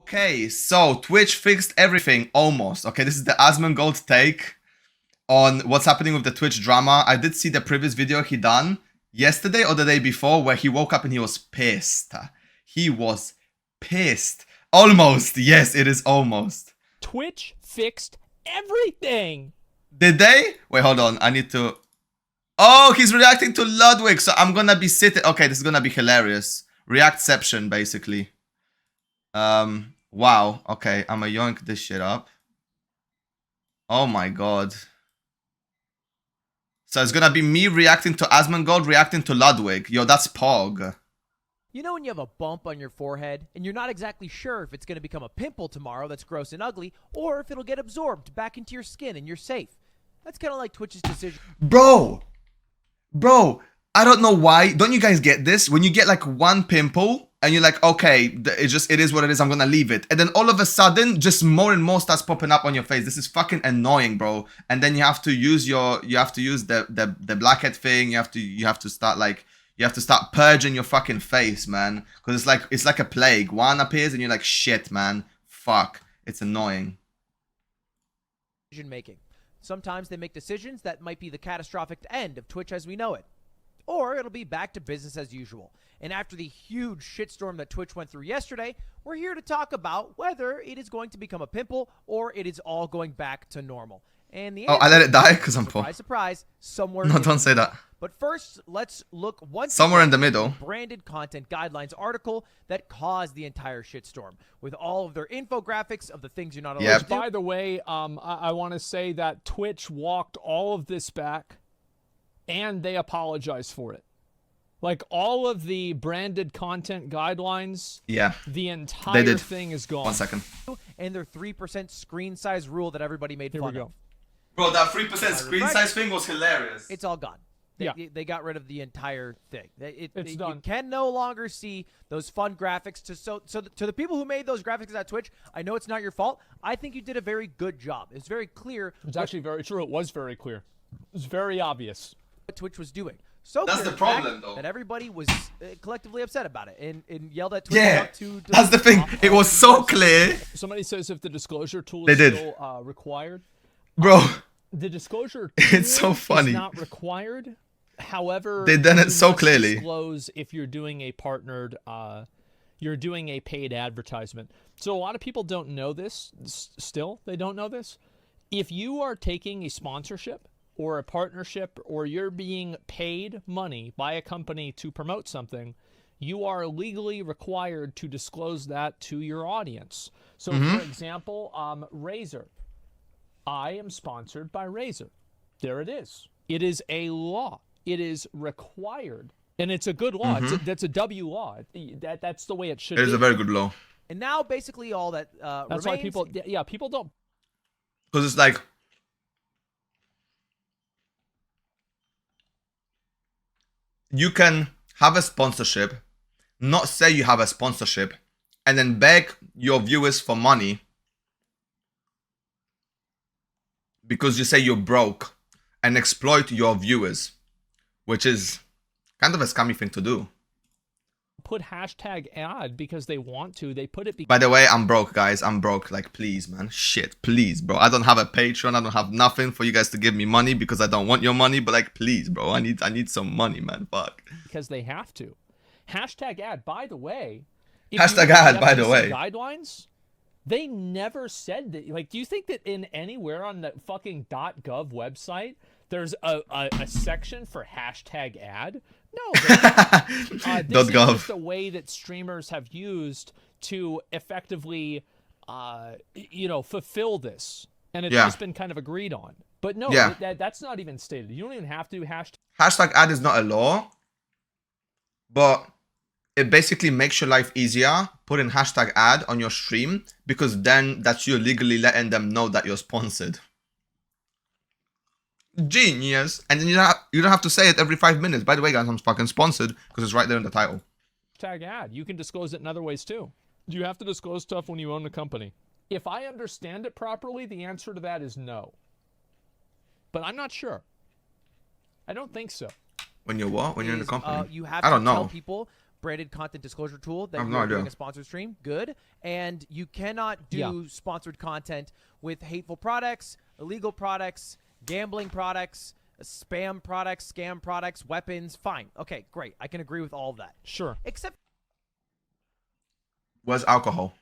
Okay, so Twitch fixed everything, almost. Okay, this is the Asmongold take on what's happening with the Twitch drama. I did see the previous video he done yesterday or the day before where he woke up and he was pissed. He was pissed. Almost. Yes, it is almost. Twitch fixed everything. Did they? Wait, hold on. I need to... Oh, he's reacting to Ludwig. So I'm gonna be sitting... Okay, this is gonna be hilarious. Reactception, basically. Wow. Okay, I'm gonna yoink this shit up. Oh my god. So it's gonna be me reacting to Asmongold, reacting to Ludwig. Yo, that's Pog. You know when you have a bump on your forehead and you're not exactly sure if it's going to become a pimple tomorrow that's gross and ugly or if it'll get absorbed back into your skin and you're safe? That's kind of like Twitch's decision. Bro, I don't know why. Don't you guys get this? When you get like one pimple and you're like, okay, it is what it is. I'm gonna leave it. And then all of a sudden, just more and more starts popping up on your face. This is fucking annoying, bro. And then you have to use the blackhead thing. You have to start purging your fucking face, man. Because it's like a plague. One appears and you're like, shit, man. Fuck. It's annoying. Decision making. Sometimes they make decisions that might be the catastrophic end of Twitch as we know it. Or it'll be back to business as usual. And after the huge shitstorm that Twitch went through yesterday, we're here to talk about whether it is going to become a pimple or it is all going back to normal. And the answer, I let it die because I'm poor. Surprise, surprise, somewhere. No, don't say that. But first, let's look somewhere in the middle. Branded content guidelines article that caused the entire shitstorm with all of their infographics of the things you're not allowed to do. By the way, I want to say that Twitch walked all of this back and they apologized for it. Like all of the branded content guidelines, the entire thing is gone. 1 second. And their 3% screen size rule that everybody made fun of. Bro, that 3% screen size thing was hilarious. It's all gone. They got rid of the entire thing. It's done. You can no longer see those fun graphics. To the people who made those graphics at Twitch, I know it's not your fault. I think you did a very good job. It's very clear. It's actually very true. It was very clear. It was very obvious what Twitch was doing. So that's the problem, though. That everybody was collectively upset about it and yelled at Twitch. Yeah, that's the thing. It was so clear. Somebody says if the disclosure tool is still required. Bro. The disclosure tool it's so funny. Is not required. However, they done it so clearly. Disclose if you're doing a partnered, you're doing a paid advertisement. So a lot of people don't know this. Still, they don't know this. If you are taking a sponsorship or a partnership, or you're being paid money by a company to promote something, you are legally required to disclose that to your audience. So, for example, Razer. I am sponsored by Razer. There it is. It is a law. It is required, and it's a good law. That's a W law. That's the way it should be. It is a very good law. And now, basically, all that that's why people don't. Because it's like, you can have a sponsorship, not say you have a sponsorship, and then beg your viewers for money because you say you're broke and exploit your viewers, which is kind of a scummy thing to do. Put hashtag ad because they want to. They put it. By the way, I'm broke, guys. I'm broke. Like, please, man. Shit, please, bro. I don't have a Patreon. I don't have nothing for you guys to give me money because I don't want your money. But like, please, bro. I need some money, man. Fuck. Because they have to. Hashtag ad. By the way. Hashtag ad. By the way. Guidelines. They never said that. Like, do you think that in anywhere on the fucking .gov website there's a section for hashtag ad? No. This is just a way that streamers have used to effectively, fulfill this, and it's just been kind of agreed on. But no, that's not even stated. You don't even have to hashtag ad is not a law, but it basically makes your life easier. Put in hashtag ad on your stream because then that's you legally letting them know that you're sponsored. Genius. And then you don't have to say it every 5 minutes. By the way, guys, I'm fucking sponsored because it's right there in the title. Hashtag ad. You can disclose it in other ways too. Do you have to disclose stuff when you own a company? If I understand it properly, the answer to that is no. But I'm not sure. I don't think so. When you're what? When you're in the company? You have I don't to know. tell people branded content disclosure tool that I have you're no idea. doing a sponsored stream. Good. And you cannot do Yeah. sponsored content with hateful products, illegal products, gambling products, spam products, scam products, weapons. Fine. Okay, great. I can agree with all of that. Sure. Except Where's alcohol?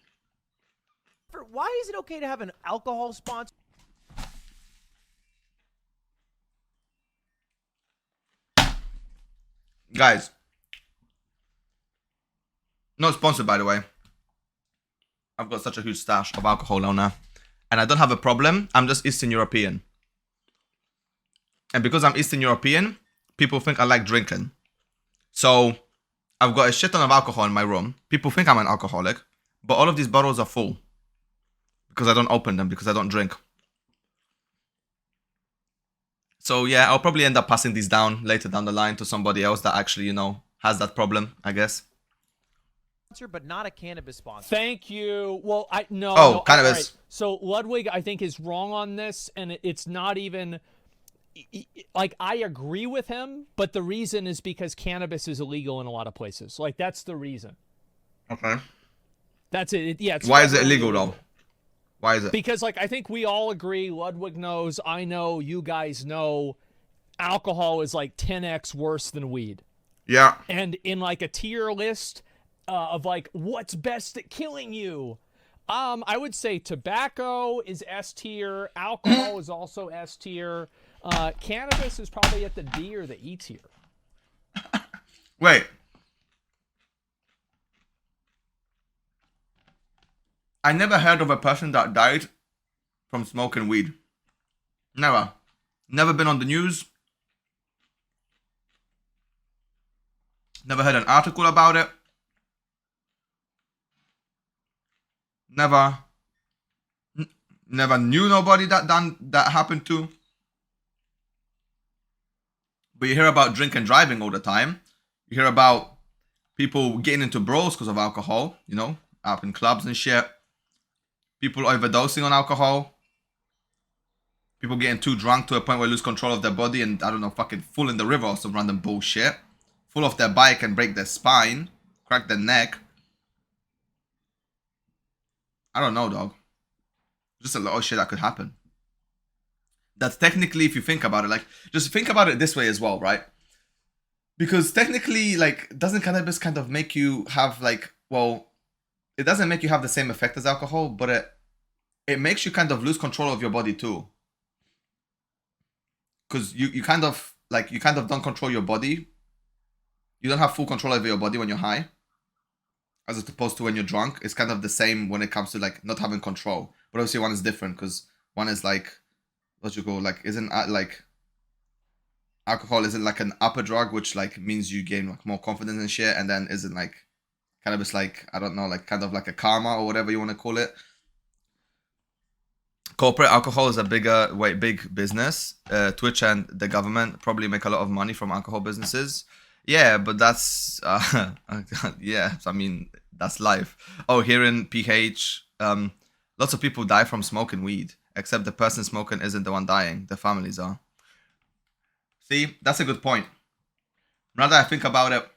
for why is it okay to have an alcohol sponsor? Guys, not sponsored by the way. I've got such a huge stash of alcohol now. And I don't have a problem. I'm just Eastern European. And because I'm Eastern European, people think I like drinking. So I've got a shit ton of alcohol in my room. People think I'm an alcoholic. But all of these bottles are full. Because I don't open them, because I don't drink. So yeah, I'll probably end up passing these down later down the line to somebody else that actually, you know, has that problem, I guess. But not a cannabis sponsor. Thank you. Well, no. Cannabis. All right. So Ludwig, I think, is wrong on this, and it's not even like I agree with him, but the reason is because cannabis is illegal in a lot of places. Like that's the reason. Okay. That's it. Yeah. It's Why is it federally illegal though? Why is it? Because like I think we all agree, Ludwig knows, I know, you guys know, alcohol is like 10x worse than weed. Yeah. And in like a tier list of like what's best at killing you, I would say tobacco is S tier, alcohol is also S tier, cannabis is probably at the D or the E tier. Wait. I never heard of a person that died from smoking weed. Never. Never been on the news. Never heard an article about it. Never knew nobody that happened to. But you hear about drink and driving all the time. You hear about people getting into brawls because of alcohol, you know, up in clubs and shit. People overdosing on alcohol. People getting too drunk to a point where they lose control of their body and, I don't know, fucking fall in the river or some random bullshit. Fall off their bike and break their spine. Crack their neck. I don't know, dog. Just a lot of shit that could happen. That's technically, if you think about it, like, just think about it this way as well, right? Because technically, like, doesn't cannabis kind of make you have, like, well, it doesn't make you have the same effect as alcohol, but it makes you kind of lose control of your body too. Because you kind of don't control your body. You don't have full control over your body when you're high. As opposed to when you're drunk. It's kind of the same when it comes to like not having control. But obviously one is different because one is like, what you call, like, isn't like, alcohol isn't like an upper drug, which like means you gain like more confidence and shit. And then isn't like, cannabis like, I don't know, like kind of like a karma or whatever you want to call it. Corporate alcohol is a big business. Twitch and the government probably make a lot of money from alcohol businesses. Yeah, but that's yeah. I mean, that's life. Oh, here in PH, lots of people die from smoking weed. Except the person smoking isn't the one dying. The families are. See, that's a good point. Now that I think about it,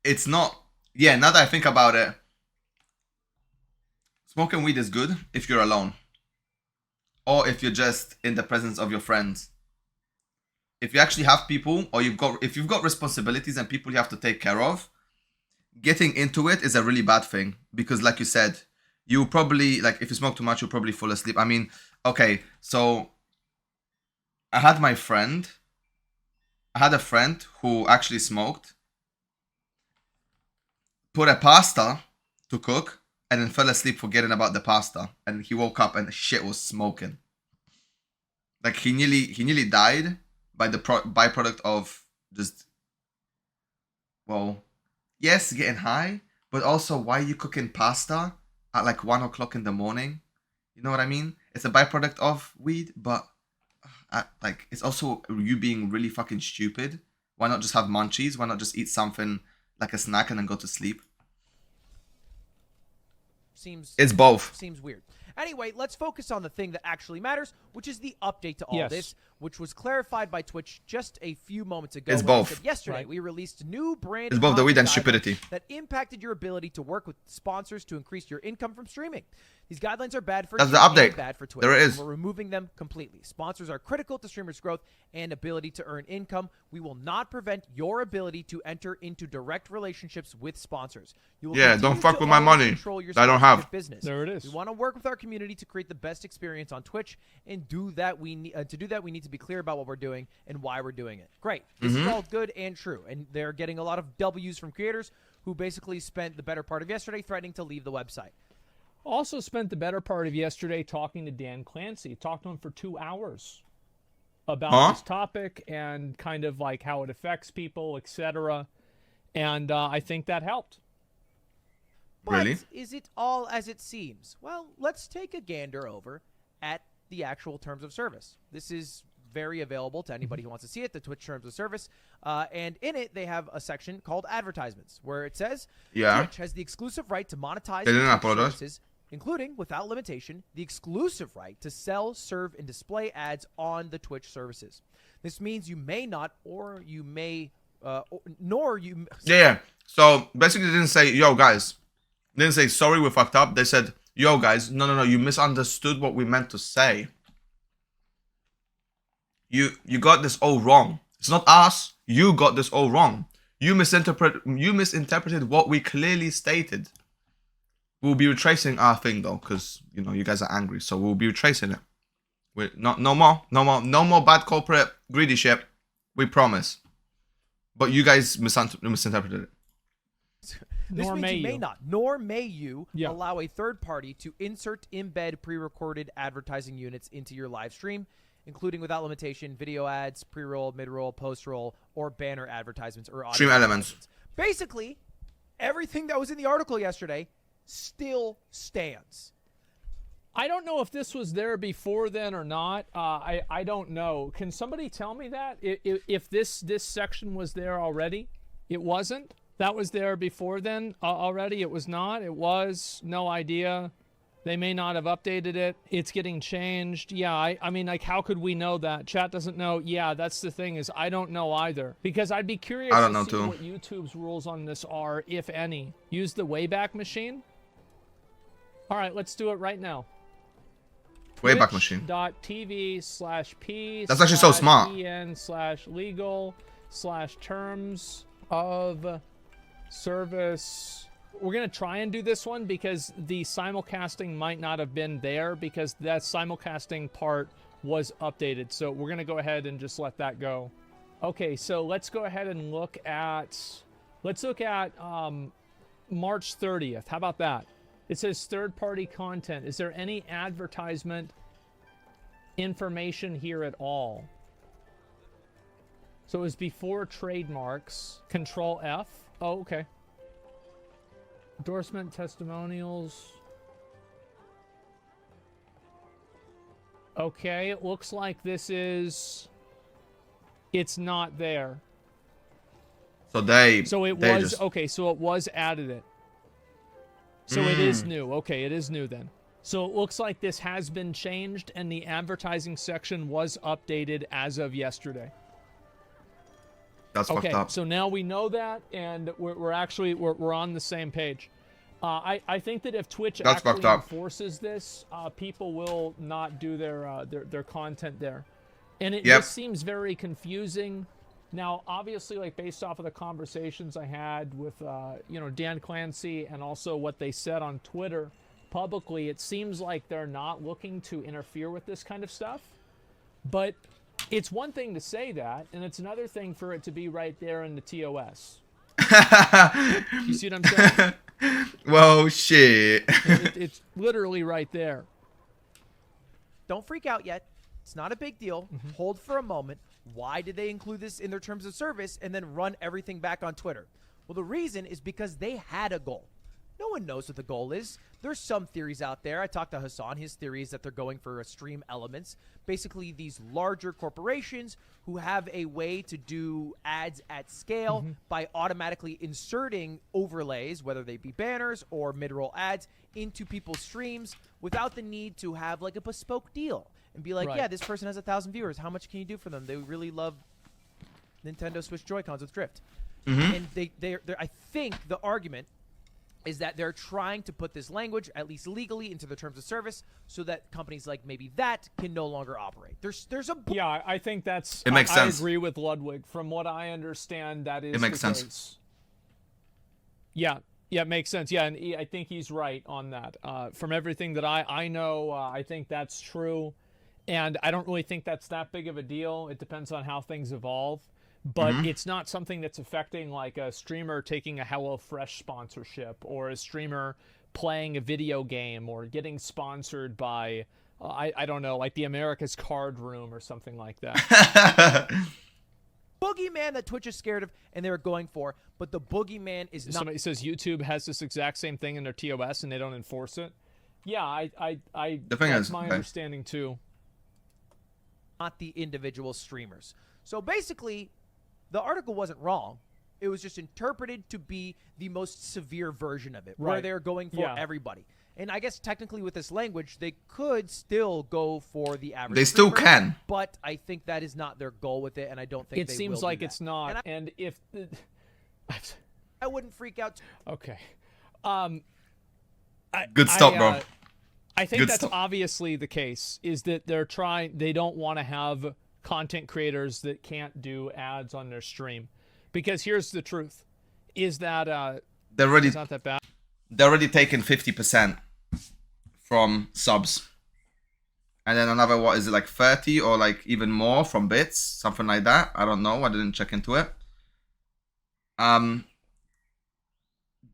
it's not. Yeah, now that I think about it, smoking weed is good if you're alone. Or if you're just in the presence of your friends. If you actually have people, or if you've got responsibilities and people you have to take care of, getting into it is a really bad thing. Because like you said, you probably, like, if you smoke too much, you'll probably fall asleep. I mean, okay, so I had a friend who actually smoked, put a pasta to cook, and then fell asleep forgetting about the pasta. And he woke up and shit was smoking. Like, he nearly died by the byproduct of just, well, yes, getting high, but also why are you cooking pasta at like 1 o'clock in the morning? You know what I mean? It's a byproduct of weed, but like, it's also you being really fucking stupid. Why not just have munchies? Why not just eat something like a snack and then go to sleep? It's both. Seems weird. Anyway, let's focus on the thing that actually matters, which is the update to all Yes. this, which was clarified by Twitch just a few moments ago. It's when they both. said yesterday, Right. we released new brand. It's both the weed and content guidelines stupidity. that impacted your ability to work with sponsors to increase your income from streaming. These guidelines are bad for That's you the update. and bad for Twitch. There it and is. We're removing them completely. Sponsors are critical to streamers' growth and ability to earn income. We will not prevent your ability to enter into direct relationships with sponsors. You will Yeah, continue don't fuck to with my always money control your that I don't sponsorship have. business. There it is. We want to work with our community to create the best experience on Twitch, and to do that we need to be clear about what we're doing and why we're doing it. Great. This is all good and true, and they're getting a lot of W's from creators who basically spent the better part of yesterday threatening to leave the website. Also spent the better part of yesterday talking to Dan Clancy. Talked to him for 2 hours about this topic and kind of like how it affects people, etc. And I think that helped. But Really? is it all as it seems? Well, let's take a gander over at the actual terms of service. This is very available to anybody who wants to see it, the Twitch terms of service. And in it, they have a section called advertisements, where it says Twitch has the exclusive right to monetize They didn't Twitch upload us. services, including, without limitation, the exclusive right to sell, serve, and display ads on the Twitch services. This means you may not, or you may, nor you... Yeah. So basically, they didn't say, "Yo, guys." They didn't say, "Sorry, we fucked up." They said, "Yo, guys, no, you misunderstood what we meant to say. You got this all wrong. It's not us. You got this all wrong. You misinterpreted what we clearly stated." We'll be retracing our thing though, because you guys are angry, so we'll be retracing it. We're no more bad corporate greedy shit. We promise. But you guys misinterpreted it. This means you may not, nor may you Yeah. allow a third party to insert, embed pre-recorded advertising units into your live stream, including without limitation video ads, pre-roll, mid-roll, post-roll, or banner advertisements or audio Stream elements. advertisements. Basically, everything that was in the article yesterday still stands. I don't know if this was there before then or not. I don't know. Can somebody tell me that? If this section was there already? It wasn't? That was there before then already? It was not? It was? No idea. They may not have updated it. It's getting changed. Yeah, I mean, like, how could we know that? Chat doesn't know. Yeah, that's the thing, is I don't know either. Because I'd be curious I don't to know see too. what YouTube's rules on this are, if any. Use the Wayback Machine? All right, let's do it right now. Wayback Machine. Twitch.tv/p. That's actually so smart. en/legal/terms of service. We're going to try and do this one because the simulcasting might not have been there because that simulcasting part was updated. So we're going to go ahead and just let that go. Okay, so let's go ahead and look at March 30th. How about that? It says third-party content. Is there any advertisement information here at all? So it was before trademarks. Control F. Oh, okay. Endorsement, testimonials. Okay, it looks like this is... It's not there. So they. So it they was... just- Okay, so it was added it. So it is new. Okay, it is new then. So it looks like this has been changed and the advertising section was updated as of yesterday. That's Okay, fucked up. so now we know that, and we're actually on the same page. I think that if Twitch That's fucked actually up. enforces this, people will not do their content there, and it Yep. just seems very confusing. Now, obviously, like based off of the conversations I had with Dan Clancy and also what they said on Twitter publicly, it seems like they're not looking to interfere with this kind of stuff. But it's one thing to say that, and it's another thing for it to be right there in the TOS. You see what I'm saying? Well, shit. It's literally right there. Don't freak out yet. It's not a big deal. Hold for a moment. Why did they include this in their terms of service and then run everything back on Twitter? Well, the reason is because they had a goal. No one knows what the goal is. There's some theories out there. I talked to Hassan. His theory is that they're going for stream elements. Basically, these larger corporations who have a way to do ads at scale by automatically inserting overlays, whether they be banners or mid-roll ads, into people's streams without the need to have like a bespoke deal. and be like, Right. yeah, this person has 1,000 viewers. How much can you do for them? They really love Nintendo Switch Joy-Cons with Drift. And I think the argument is that they're trying to put this language, at least legally, into the terms of service so that companies like maybe that can no longer operate. There's a Yeah, I think that's. It makes sense. I agree with Ludwig. From what I understand, that is It makes the sense. case. Yeah, it makes sense. Yeah, and I think he's right on that. From everything that I know, I think that's true, and I don't really think that's that big of a deal. It depends on how things evolve, but it's not something that's affecting like a streamer taking a HelloFresh sponsorship or a streamer playing a video game or getting sponsored by I don't know, like the America's Card Room or something like that. boogeyman that Twitch is scared of and they're going for, but the boogeyman is not Somebody says YouTube has this exact same thing in their TOS and they don't enforce it. Yeah, I The thing that's is, my okay. understanding too. the individual streamers. So basically, the article wasn't wrong. It was just interpreted to be the most severe version of it, where Right. they're going for Yeah. everybody. And I guess technically with this language, they could still go for the average They still streamer, can. but I think that is not their goal with it, and I don't think It they seems will do like that. it's not. And And if I wouldn't freak out. okay. Good stop, bro. I think Good that's stop. obviously the case, is that they don't want to have content creators that can't do ads on their stream. Because here's the truth, is that They're already it's not that bad. they're already taking 50% from subs. And then another, what is it, like 30 or like even more from bits? Something like that. I don't know. I didn't check into it.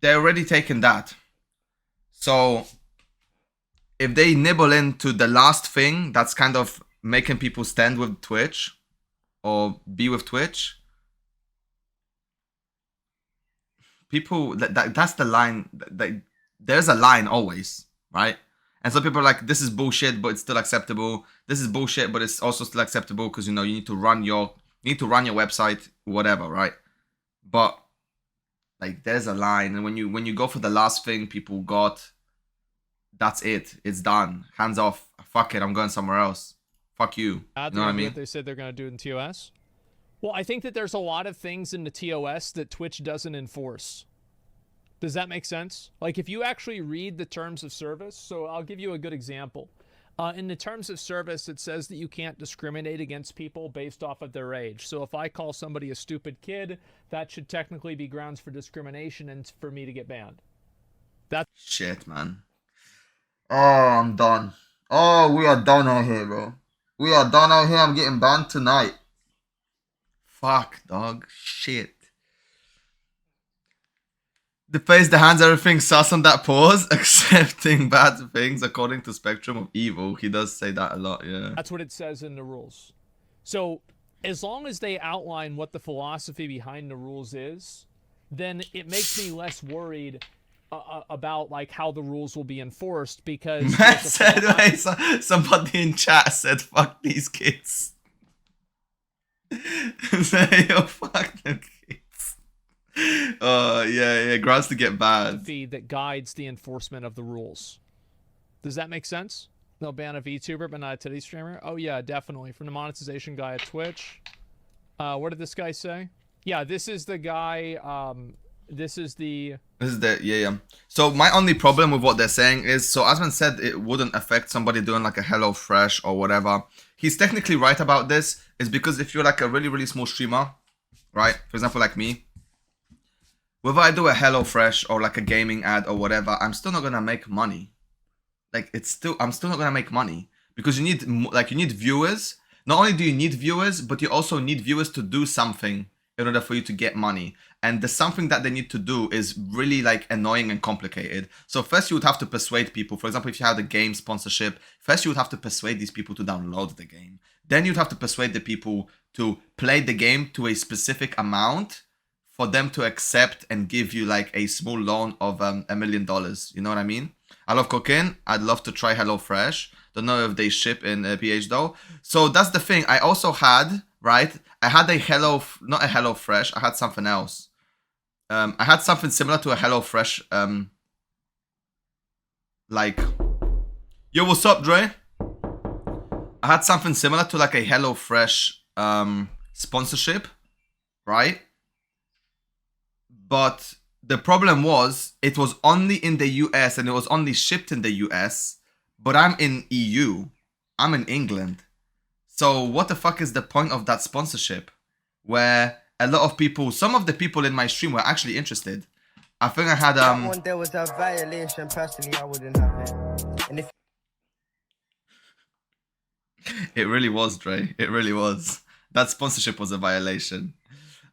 They're already taking that. So if they nibble into the last thing that's kind of making people stand with Twitch or be with Twitch, people, that's the line. There's a line always, right? And some people are like, this is bullshit, but it's still acceptable. This is bullshit, but it's also still acceptable because, you know, you need to run your website, whatever, right? But like, there's a line, and when you go for the last thing people got, that's it. It's done. Hands off. Fuck it. I'm going somewhere else. Fuck you. You know what I mean? They said they're going to do it in TOS. Well, I think that there's a lot of things in the TOS that Twitch doesn't enforce. Does that make sense? Like, if you actually read the terms of service, so I'll give you a good example. In the terms of service, it says that you can't discriminate against people based off of their age. So if I call somebody a stupid kid, that should technically be grounds for discrimination and for me to get banned. Shit, man. Oh, I'm done. Oh, we are done out here, bro. We are done out here. I'm getting banned tonight. Fuck, dog. Shit. The face, the hands, everything sus on that pause. Accepting bad things according to spectrum of evil. He does say that a lot, yeah. That's what it says in the rules. So as long as they outline what the philosophy behind the rules is, then it makes me less worried about like how the rules will be enforced, because Matt said, wait, somebody in chat said, fuck these kids. Say, yo, fuck them kids. Yeah, grounds to get banned. feed that guides the enforcement of the rules. Does that make sense? No ban a VTuber, but not a titty streamer? Oh yeah, definitely. From the monetization guy at Twitch. What did this guy say? Yeah, this is the guy, this is the... Yeah. So my only problem with what they're saying is, so Asman said it wouldn't affect somebody doing like a HelloFresh or whatever. He's technically right about this. Is because if you're like a really, really small streamer, right? For example, like me, whether I do a HelloFresh or like a gaming ad or whatever, I'm still not gonna make money. Like I'm still not gonna make money because you need viewers. Not only do you need viewers, but you also need viewers to do something in order for you to get money. And the something that they need to do is really like annoying and complicated. So first you would have to persuade people. For example, if you had a game sponsorship, first you would have to persuade these people to download the game. Then you'd have to persuade the people to play the game to a specific amount for them to accept and give you like a small loan of $1 million. You know what I mean? I love cooking. I'd love to try HelloFresh. Don't know if they ship in PH though. So that's the thing. I also had, right? I had not a HelloFresh. I had something else. I had something similar to a HelloFresh. Like, yo, what's up, Dre? I had something similar to like a HelloFresh sponsorship, right? But the problem was it was only in the US and it was only shipped in the US, but I'm in EU. I'm in England. So what the fuck is the point of that sponsorship? Where a lot of people, some of the people in my stream were actually interested. I think I had That one there was a violation. Personally, I wouldn't have it. And if It really was, Dre. It really was. That sponsorship was a violation.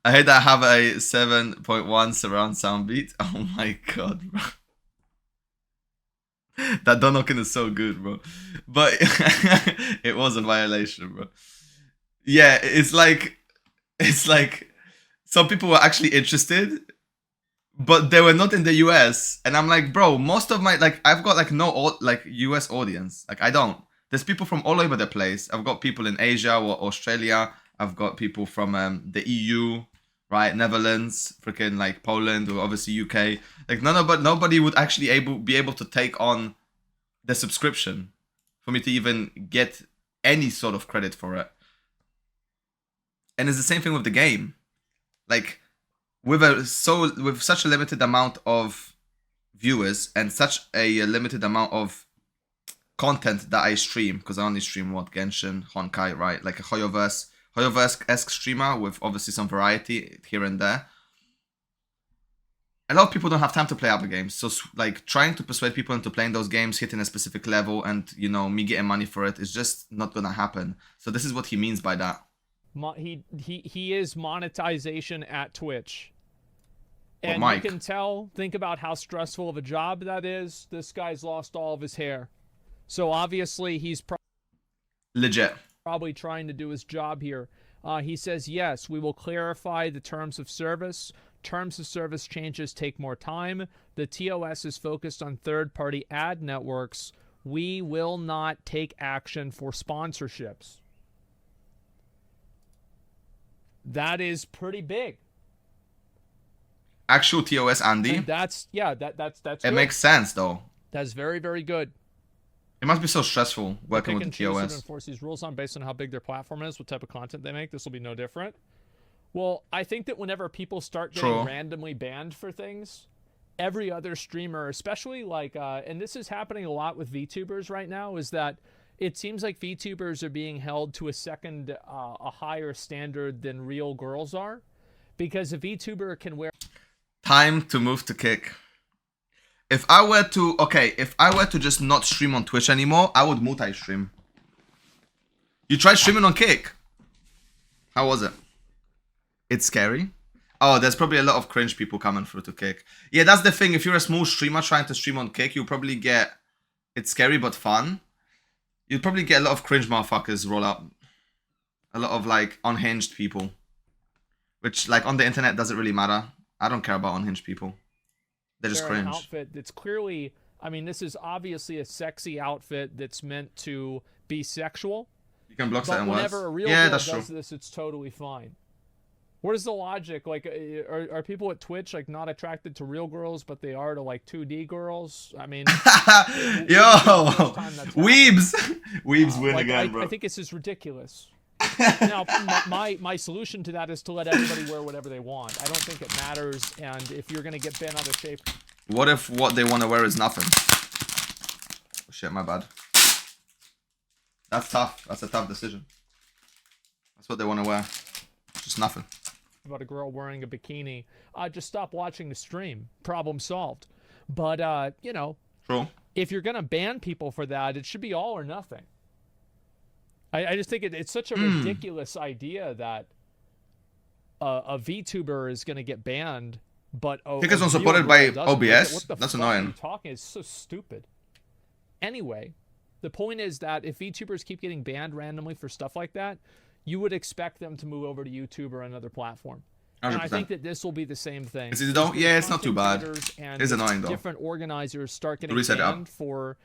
I hate that I have a 7.1 surround sound beat. Oh my god, bro. That Donokin is so good, bro. But it was a violation, bro. Yeah, it's like some people were actually interested, but they were not in the US. And I'm like, bro, most of my, like, I've got like no like US audience. Like, I don't. There's people from all over the place. I've got people in Asia or Australia. I've got people from the EU, right? Netherlands, freaking like Poland, or obviously UK. Like nobody would actually be able to take on the subscription for me to even get any sort of credit for it. And it's the same thing with the game. Like with such a limited amount of viewers and such a limited amount of content that I stream, because I only stream what, Genshin, Honkai, right? Like a Hoyoverse-esque streamer with obviously some variety here and there. A lot of people don't have time to play other games, so like trying to persuade people into playing those games, hitting a specific level, and you know, me getting money for it is just not gonna happen. So this is what he means by that. He is monetization at Twitch. But And Mike, you can tell, think about how stressful of a job that is. This guy's lost all of his hair. So obviously he's legit. probably trying to do his job here. He says, yes, we will clarify the terms of service. Terms of service changes take more time. The TOS is focused on third-party ad networks. We will not take action for sponsorships. That is pretty big. Actual TOS, Andy. And that's It good. makes sense though. That's very, very good. It must be so stressful working with the Pick and choose to TOS. enforce these rules on based on how big their platform is, what type of content they make. This will be no different. Well, I think that whenever people start getting True. randomly banned for things, every other streamer, especially like, and this is happening a lot with VTubers right now, is that it seems like VTubers are being held to a higher standard than real girls are, because a VTuber can wear. Time to move to Kick. If I were to just not stream on Twitch anymore, I would multi-stream. You tried streaming on Kick? How was it? It's scary. Oh, there's probably a lot of cringe people coming through to Kick. Yeah, that's the thing. If you're a small streamer trying to stream on Kick, you'll probably get... It's scary but fun. You'll probably get a lot of cringe motherfuckers roll up. A lot of, like, unhinged people. Which, like, on the internet doesn't really matter. I don't care about unhinged people. They're just An cringe. outfit that's clearly, I mean, this is obviously a sexy outfit that's meant to be sexual. You can block But certain words. whenever a real Yeah, girl that's does true. this, it's totally fine. What is the logic? Like, are people at Twitch like not attracted to real girls, but they are to like 2D girls? I mean, Yo, first time that's Weebs, Weebs win like, again, bro. I think this is ridiculous. Now, my solution to that is to let everybody wear whatever they want. I don't think it matters, and if you're gonna get bent out of shape. What if what they want to wear is nothing? Oh, shit, my bad. That's tough. That's a tough decision. That's what they want to wear. Just nothing. About a girl wearing a bikini, just stop watching the stream. Problem solved. But you know, True. if you're gonna ban people for that, it should be all or nothing. I just think it's such a ridiculous idea that a VTuber is gonna get banned, but Tickets not supported by OBS? What the That's fuck annoying. Are you talking? It's so stupid. Anyway, the point is that if VTubers keep getting banned randomly for stuff like that, you would expect them to move over to YouTube or another platform. And I 100%. think that this will be the same thing. Is it though? Yeah, it's not too bad. It's annoying though. Different organizers start getting Reset it up. banned for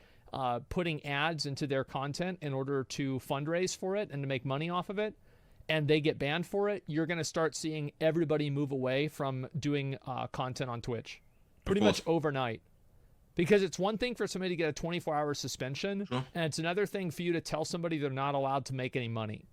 putting ads into their content in order to fundraise for it and to make money off of it, and they get banned for it. You're going to start seeing everybody move away from doing content on Twitch pretty much overnight. Because it's one thing for somebody to get a 24-hour suspension, Sure. and it's another thing for you to tell somebody they're not allowed to make any money.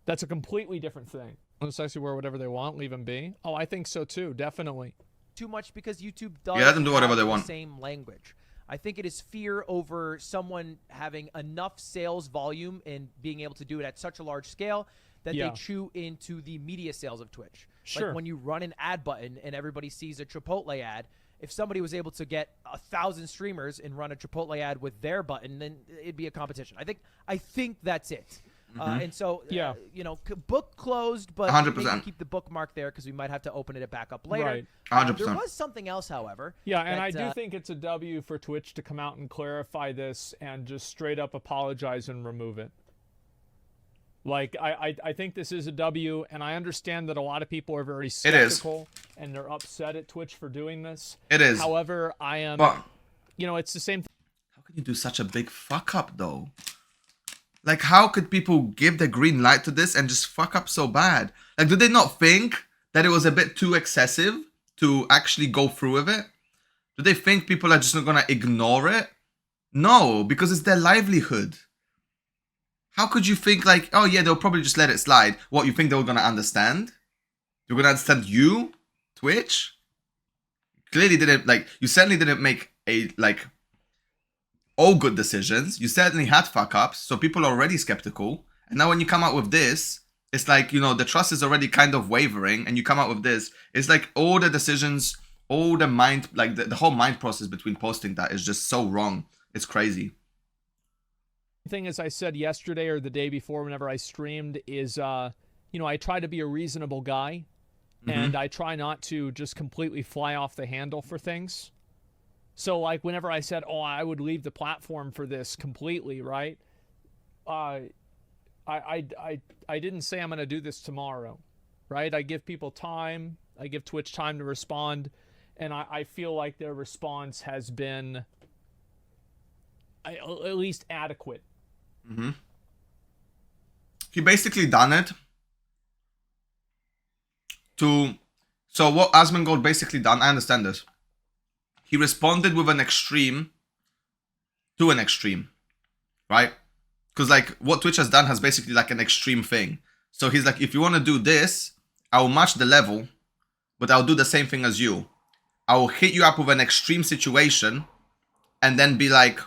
That's a completely different thing. Let's actually wear whatever they want, leave them be. Oh, I think so too, definitely. Too much because YouTube does Yeah, let them do whatever have they the want. same language. I think it is fear over someone having enough sales volume and being able to do it at such a large scale that Yeah. they chew into the media sales of Twitch. Sure. Like when you run an ad button and everybody sees a Chipotle ad, if somebody was able to get 1,000 streamers and run a Chipotle ad with their button, then it'd be a competition. I think that's it. And so, Yeah. you know, book closed, but 100%. maybe keep the bookmark there because we might have to open it back up later. Right. 100%. There was something else, however. Yeah, and that, I do think it's a W for Twitch to come out and clarify this and just straight up apologize and remove it. Like, I think this is a W, and I understand that a lot of people are very is. skeptical and they're upset at Twitch for doing this. It is. However, I am, But you know, it's the same thing. how can you do such a big fuck up though? Like, how could people give the green light to this and just fuck up so bad? Like, do they not think that it was a bit too excessive to actually go through with it? Do they think people are just not gonna ignore it? No, because it's their livelihood. How could you think like, oh yeah, they'll probably just let it slide? What, you think they were gonna understand? You're gonna understand you, Twitch? Clearly didn't, like, you certainly didn't make a, like, all good decisions. You certainly had fuck ups, so people are already skeptical. And now when you come out with this, it's like, you know, the trust is already kind of wavering, and you come out with this. It's like all the decisions, all the mind, like the whole mind process between posting that is just so wrong. It's crazy. Thing as I said yesterday or the day before whenever I streamed is you know, I try to be a reasonable guy and I try not to just completely fly off the handle for things. So like whenever I said, oh, I would leave the platform for this completely, right? I didn't say I'm going to do this tomorrow, right? I give people time. I give Twitch time to respond, and I feel like their response has been at least adequate. He basically done it to, so what Asmongold basically done, I understand this. He responded with an extreme to an extreme, right? Because like what Twitch has done has basically like an extreme thing. So he's like, if you want to do this, I'll match the level, but I'll do the same thing as you. I'll hit you up with an extreme situation and then be like,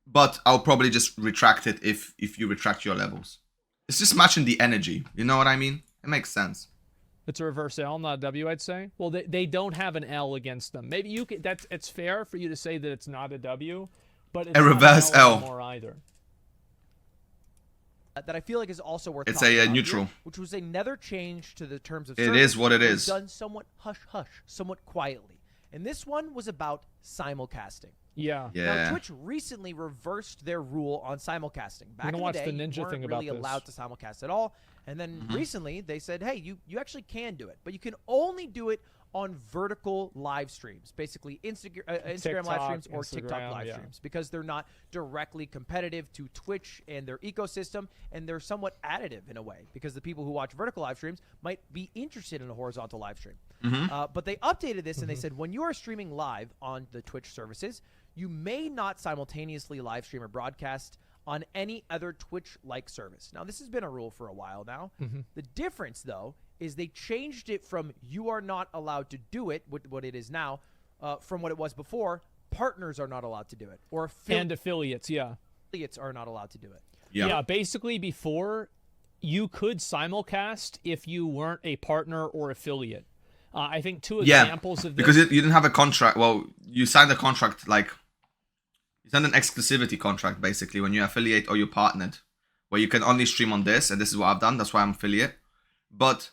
but I'll probably just retract it if you retract your levels. It's just matching the energy. You know what I mean? It makes sense. It's a reverse L, not a W, I'd say. Well, they don't have an L against them. Maybe you could, it's fair for you to say that it's not a W, but it's A reverse not an L. anymore either. That I feel like is also worth It's talking a about neutral. here, which was another change to the terms of It service. is what it that is. was done somewhat hush-hush, somewhat quietly. And this one was about simulcasting. Yeah. Now, Yeah. Twitch recently reversed their rule on simulcasting. Back gonna in watch the the day, ninja you weren't thing about really this. allowed to simulcast at all. And then recently, they said, hey, you actually can do it. But you can only do it on vertical live streams, basically Instagram live TikTok, streams or TikTok Instagram, live yeah. streams, because they're not directly competitive to Twitch and their ecosystem, and they're somewhat additive in a way, because the people who watch vertical live streams might be interested in a horizontal live stream. But they updated this and they said, when you are streaming live on the Twitch services, you may not simultaneously live stream or broadcast on any other Twitch-like service. Now, this has been a rule for a while now. The difference, though, is they changed it from you are not allowed to do it, what it is now, from what it was before, partners are not allowed to do it. Or And affiliates, yeah. affiliates are not allowed to do it. Yeah, basically before, you could simulcast if you weren't a partner or affiliate. I think two examples of this. Because you didn't have a contract. Well, you signed a contract, like, you signed an exclusivity contract, basically, when you affiliate or you partnered, where you can only stream on this, and this is what I've done. That's why I'm affiliate. But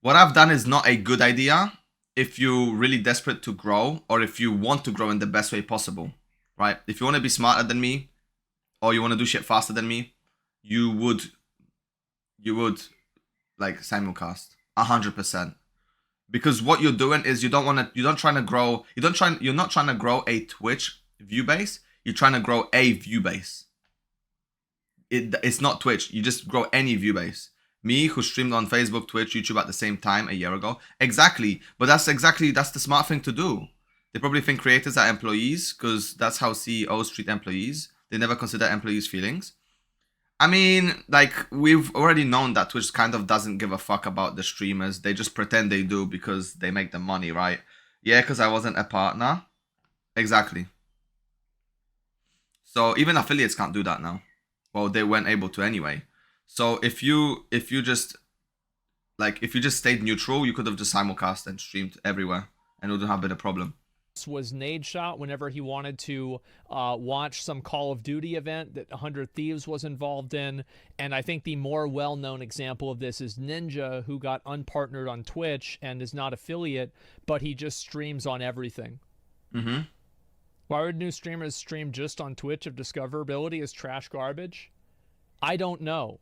what I've done is not a good idea if you're really desperate to grow or if you want to grow in the best way possible, right? If you want to be smarter than me or you want to do shit faster than me, you would like simulcast 100%. Because what you're doing is you're not trying to grow a Twitch view base, you're trying to grow a view base. It's not Twitch, you just grow any view base. Me, who streamed on Facebook, Twitch, YouTube at the same time a year ago. Exactly. But that's the smart thing to do. They probably think creators are employees because that's how CEOs treat employees. They never consider employees' feelings. I mean, like, we've already known that Twitch kind of doesn't give a fuck about the streamers. They just pretend they do because they make the money, right? Yeah, because I wasn't a partner. Exactly. So even affiliates can't do that now. Well, they weren't able to anyway. So if you just stayed neutral, you could have just simulcast and streamed everywhere, and it wouldn't have been a problem. Was Nadeshot whenever he wanted to watch some Call of Duty event that 100 Thieves was involved in. And I think the more well-known example of this is Ninja, who got unpartnered on Twitch and is not affiliate, but he just streams on everything. Mm-hmm. Why would new streamers stream just on Twitch if discoverability is trash garbage? I don't know.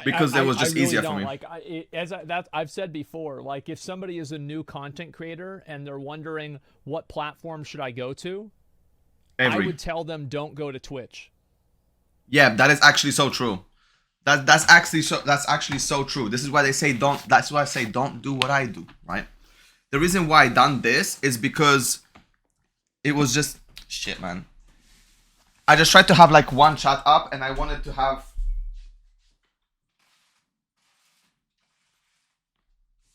Because it was just really easier don't. for me. Like, I've said before, like, if somebody is a new content creator and they're wondering what platform should I go to, I would tell them don't go to Twitch. Yeah, that is actually so true. That's actually so true. This is why they say don't. That's why I say don't do what I do. Right. The reason why I done this is because it was just shit, man. I just tried to have like one chat up, and I wanted to have.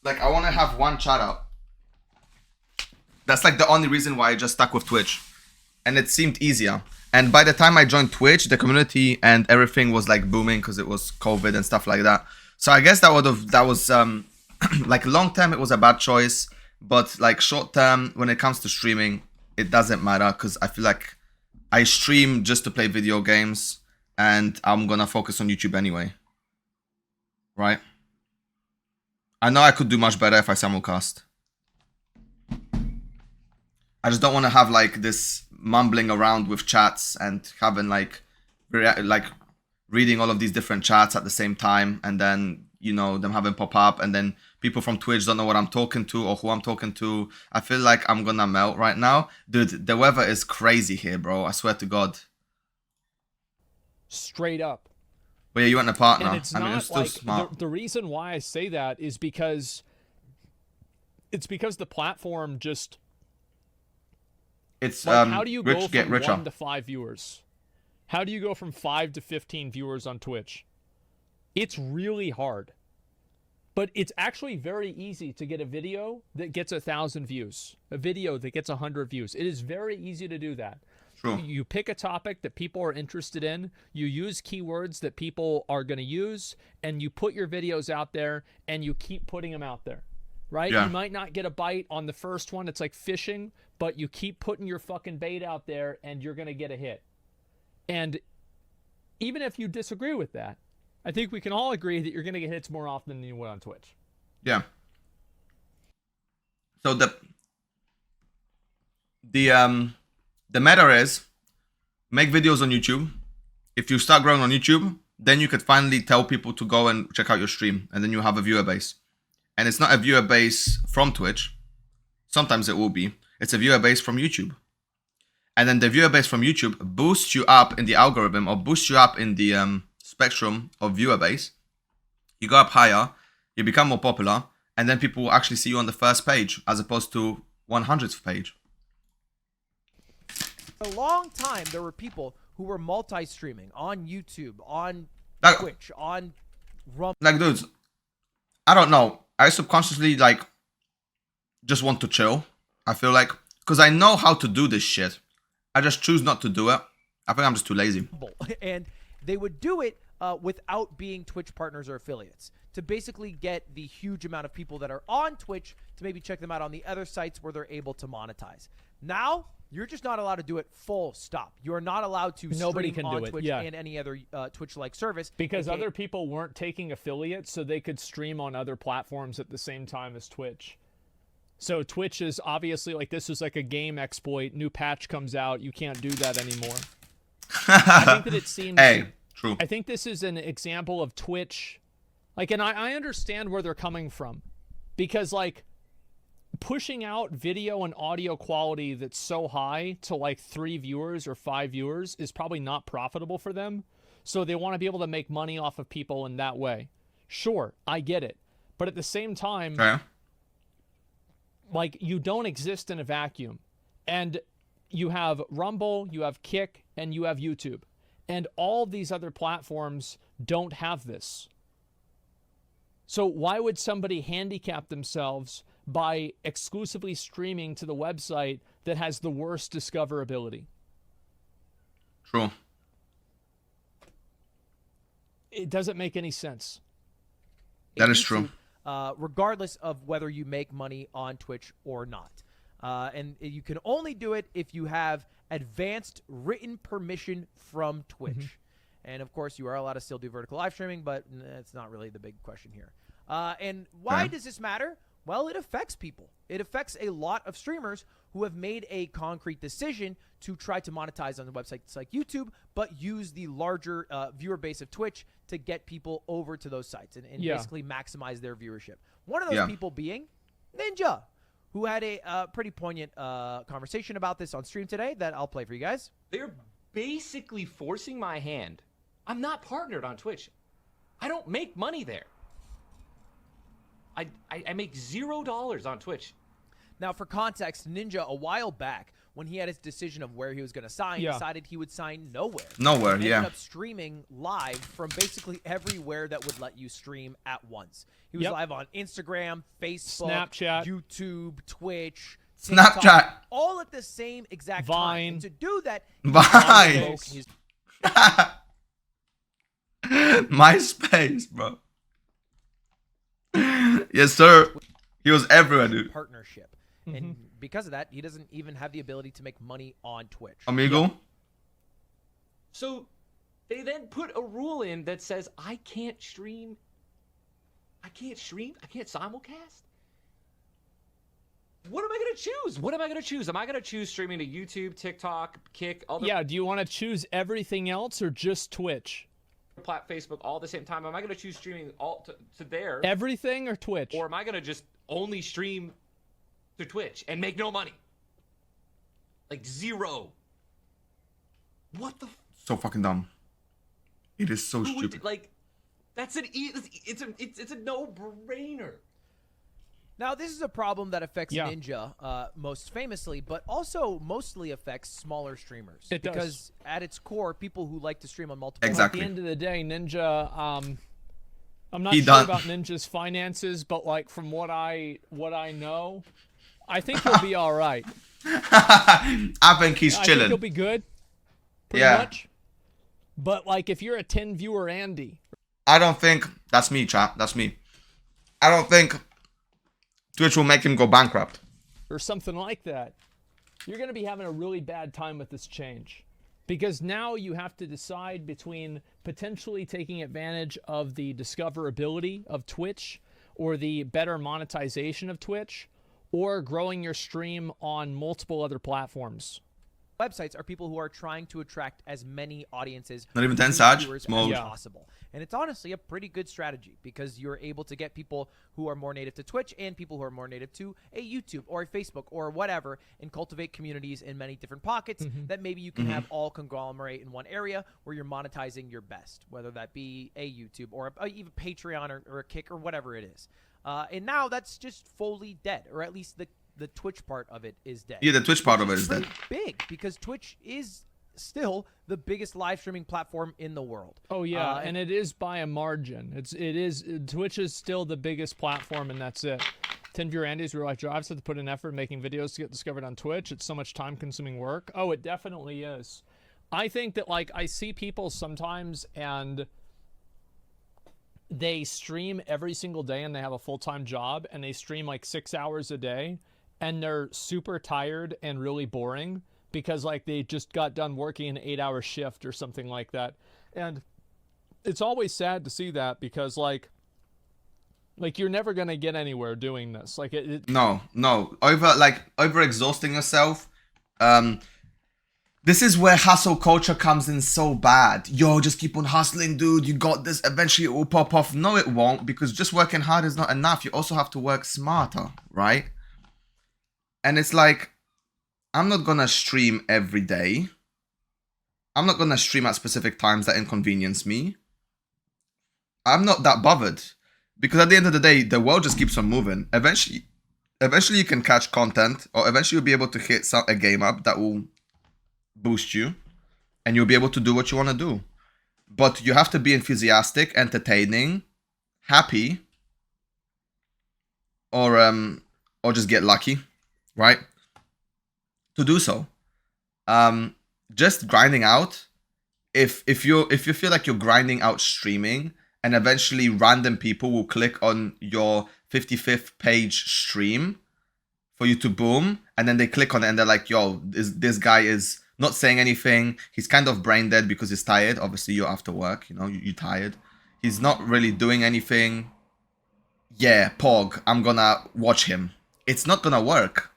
Like, I want to have one chat up. That's like the only reason why I just stuck with Twitch. And it seemed easier. And by the time I joined Twitch, the community and everything was like booming because it was COVID and stuff like that. So I guess that was like long term it was a bad choice. But like short term, when it comes to streaming, it doesn't matter because I feel like I stream just to play video games and I'm gonna focus on YouTube anyway. Right? I know I could do much better if I simulcast. I just don't want to have like this mumbling around with chats and having like reading all of these different chats at the same time, and then, you know, them having pop up, and then people from Twitch don't know what I'm talking to or who I'm talking to. I feel like I'm gonna melt right now. Dude, the weather is crazy here, bro. I swear to God. Straight up. But yeah, you want a partner. And it's I mean, not it's still like smart. the reason why I say that is because the platform just It's like, how do you go rich get from richer. 1 to 5 viewers? How do you go from 5 to 15 viewers on Twitch? It's really hard. But it's actually very easy to get a video that gets 1,000 views, a video that gets 100 views. It is very easy to do that. True. You pick a topic that people are interested in, you use keywords that people are going to use, and you put your videos out there, and you keep putting them out there, right? Yeah. You might not get a bite on the first one. It's like fishing, but you keep putting your fucking bait out there, and you're going to get a hit. And even if you disagree with that, I think we can all agree that you're going to get hits more often than you would on Twitch. Yeah. So the matter is, make videos on YouTube. If you start growing on YouTube, then you could finally tell people to go and check out your stream, and then you have a viewer base. And it's not a viewer base from Twitch. Sometimes it will be. It's a viewer base from YouTube. And then the viewer base from YouTube boosts you up in the algorithm, or boosts you up in the spectrum of viewer base. You go up higher, you become more popular, and then people will actually see you on the first page as opposed to 100th page. For a long time, there were people who were multi-streaming on YouTube, on Like, Twitch, on Rumble. like, dudes, I don't know. I subconsciously, like, just want to chill. I feel like, because I know how to do this shit. I just choose not to do it. I think I'm just too lazy. And they would do it without being Twitch partners or affiliates, to basically get the huge amount of people that are on Twitch to maybe check them out on the other sites where they're able to monetize. Now, you're just not allowed to do it full stop. You're not allowed to Nobody stream can on do it, Twitch yeah. and any other Twitch-like service. Because aka other people weren't taking affiliates, so they could stream on other platforms at the same time as Twitch. So Twitch is obviously like, this is like a game exploit. New patch comes out. You can't do that anymore. I think that it seems... Hey, true. I think this is an example of Twitch. Like, and I understand where they're coming from. Because, like, pushing out video and audio quality that's so high to, like, 3 viewers or 5 viewers is probably not profitable for them. So they want to be able to make money off of people in that way. Sure, I get it. But at the same time... Okay. like you don't exist in a vacuum. And you have Rumble, you have Kick, and you have YouTube. And all these other platforms don't have this. So why would somebody handicap themselves by exclusively streaming to the website that has the worst discoverability? True. It doesn't make any sense. That is true. Regardless of whether you make money on Twitch or not. And you can only do it if you have advanced written permission from Twitch. And, of course, you are allowed to still do vertical live streaming, but that's not really the big question here. And why does this matter? Well, it affects people. It affects a lot of streamers who have made a concrete decision to try to monetize on the websites like YouTube, but use the larger viewer base of Twitch to get people over to those sites and basically maximize their viewership. One of those people being Ninja, who had a pretty poignant conversation about this on stream today that I'll play for you guys. They're basically forcing my hand. I'm not partnered on Twitch. I don't make money there. I make $0 on Twitch. Now, for context, Ninja, a while back, when he had his decision of where he was going to sign, decided he would sign nowhere. Nowhere, He ended up streaming live from basically everywhere that would let you stream at once. He was live on Instagram, Facebook, Snapchat, YouTube, Twitch, TikTok, Snapchat, all at the same exact Vine. time. And to do that, Vine, his MySpace, bro. Yes, sir. He was everywhere, dude. partnership. And because of that, he doesn't even have the ability to make money on Twitch. Amigo. So they then put a rule in that says I can't stream. I can't simulcast. What am I going to choose? What am I going to choose? Am I going to choose streaming to YouTube, TikTok, Kick, all the do you want to choose everything else or just Twitch? Facebook all at the same time? Am I going to choose streaming all to there? Everything or Twitch? Or am I going to just only stream to Twitch and make no money? Like zero. What the? So fucking dumb. It is so stupid. Like, that's it's a no-brainer. Now, this is a problem that affects Ninja most famously, but also mostly affects smaller streamers. It does. Because at its core, people who like to stream on multiple Exactly. At the end of the day, Ninja, I'm not He sure done. about Ninja's finances, but like from what I know, I think he'll be all right. I think he's I think chilling. he'll be good. Pretty much. But like if you're a 10 viewer Andy. I don't think that's me, chat. That's me. I don't think Twitch will make him go bankrupt. Or something like that, you're going to be having a really bad time with this change. Because now you have to decide between potentially taking advantage of the discoverability of Twitch or the better monetization of Twitch or growing your stream on multiple other platforms. websites are people who are trying to attract as many audiences, Not even 10 new Saj, viewers small. as possible. And it's honestly a pretty good strategy because you're able to get people who are more native to Twitch and people who are more native to a YouTube or a Facebook or whatever, and cultivate communities in many different pockets that maybe you can have all conglomerate in one area where you're monetizing your best, whether that be a YouTube or even Patreon or a Kick or whatever it is. And now that's just fully dead, or at least the Twitch part of it is dead. Yeah, the Twitch part of it is dead. Big because Twitch is still the biggest live streaming platform in the world. Oh yeah, and it is by a margin. Twitch is still the biggest platform, and that's it. 10 viewer Andy's real life drives have to put in effort in making videos to get discovered on Twitch. It's so much time consuming work. Oh, it definitely is. I think that like I see people sometimes and they stream every single day and they have a full-time job and they stream like 6 hours a day and they're super tired and really boring because like they just got done working an 8-hour shift or something like that. And it's always sad to see that because like you're never going to get anywhere doing this. Like No. Over exhausting yourself. This is where hustle culture comes in so bad. Yo, just keep on hustling, dude. You got this. Eventually it will pop off. No, it won't, because just working hard is not enough. You also have to work smarter, right? And it's like, I'm not gonna stream every day. I'm not gonna stream at specific times that inconvenience me. I'm not that bothered. Because at the end of the day, the world just keeps on moving. Eventually eventually you can catch content, or eventually you'll be able to hit a game up that will boost you, and you'll be able to do what you want to do. But you have to be enthusiastic, entertaining, happy, or just get lucky, right? To do so. Just grinding out. If you feel like you're grinding out streaming, and eventually random people will click on your 55th page stream for you to boom, and then they click on it and they're like, yo, this guy is not saying anything. He's kind of brain dead because he's tired. Obviously, you're after work, you know, you're tired. He's not really doing anything. Yeah, Pog, I'm gonna watch him. It's not gonna work.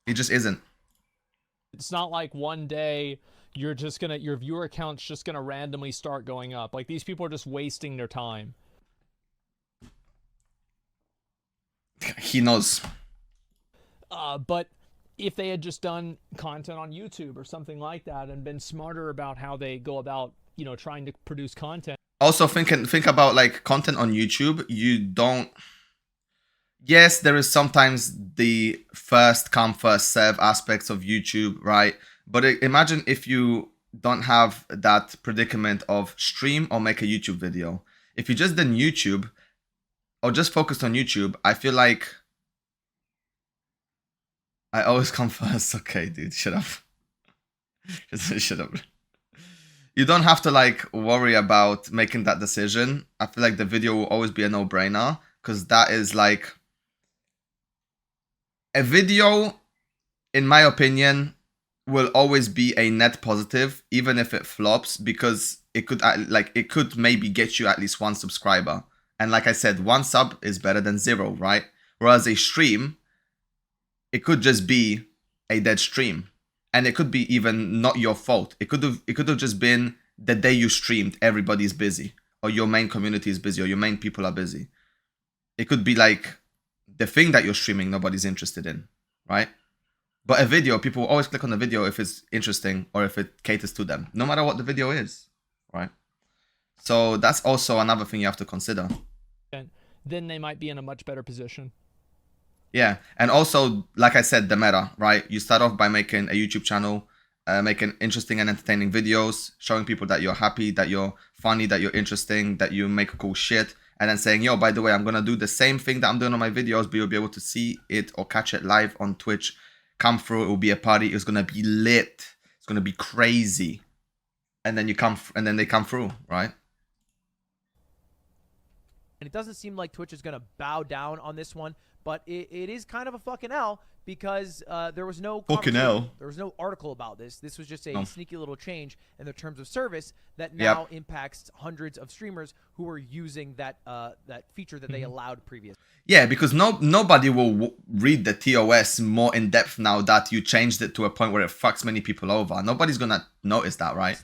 It just isn't. It's not like one day your viewer account's just gonna randomly start going up. Like, these people are just wasting their time. He knows. But if they had just done content on YouTube or something like that and been smarter about how they go about, you know, trying to produce content. Also, think about like content on YouTube. You don't. Yes, there is sometimes the first come first serve aspects of YouTube, right? But imagine if you don't have that predicament of stream or make a YouTube video. If you just did YouTube or just focused on YouTube, I feel like I always come first. Okay, dude, shut up. Shut up. You don't have to like worry about making that decision. I feel like the video will always be a no-brainer, because that is like a video, in my opinion, will always be a net positive, even if it flops, because it could maybe get you at least 1 subscriber. And like I said, 1 sub is better than 0, right? Whereas a stream, it could just be a dead stream. And it could be even not your fault. It could have just been the day you streamed, everybody's busy, or your main community is busy, or your main people are busy. It could be like the thing that you're streaming nobody's interested in, right? But a video, people will always click on the video if it's interesting or if it caters to them, no matter what the video is, right? So that's also another thing you have to consider. Then they might be in a much better position. Yeah, and also, like I said, the meta, right? You start off by making a YouTube channel, making interesting and entertaining videos, showing people that you're happy, that you're funny, that you're interesting, that you make cool shit, and then saying, yo, by the way, I'm gonna do the same thing that I'm doing on my videos, but you'll be able to see it or catch it live on Twitch. Come through, it will be a party, it's gonna be lit, it's gonna be crazy. And then they come through, right? And it doesn't seem like Twitch is going to bow down on this one, but it is kind of a fucking L, because there was no fucking L. There was no article about this. This was just a sneaky little change in their terms of service that Yep. now impacts hundreds of streamers who are using that that feature that they allowed previously. Yeah, because nobody will read the TOS more in depth now that you changed it to a point where it fucks many people over. Nobody's gonna notice that, right?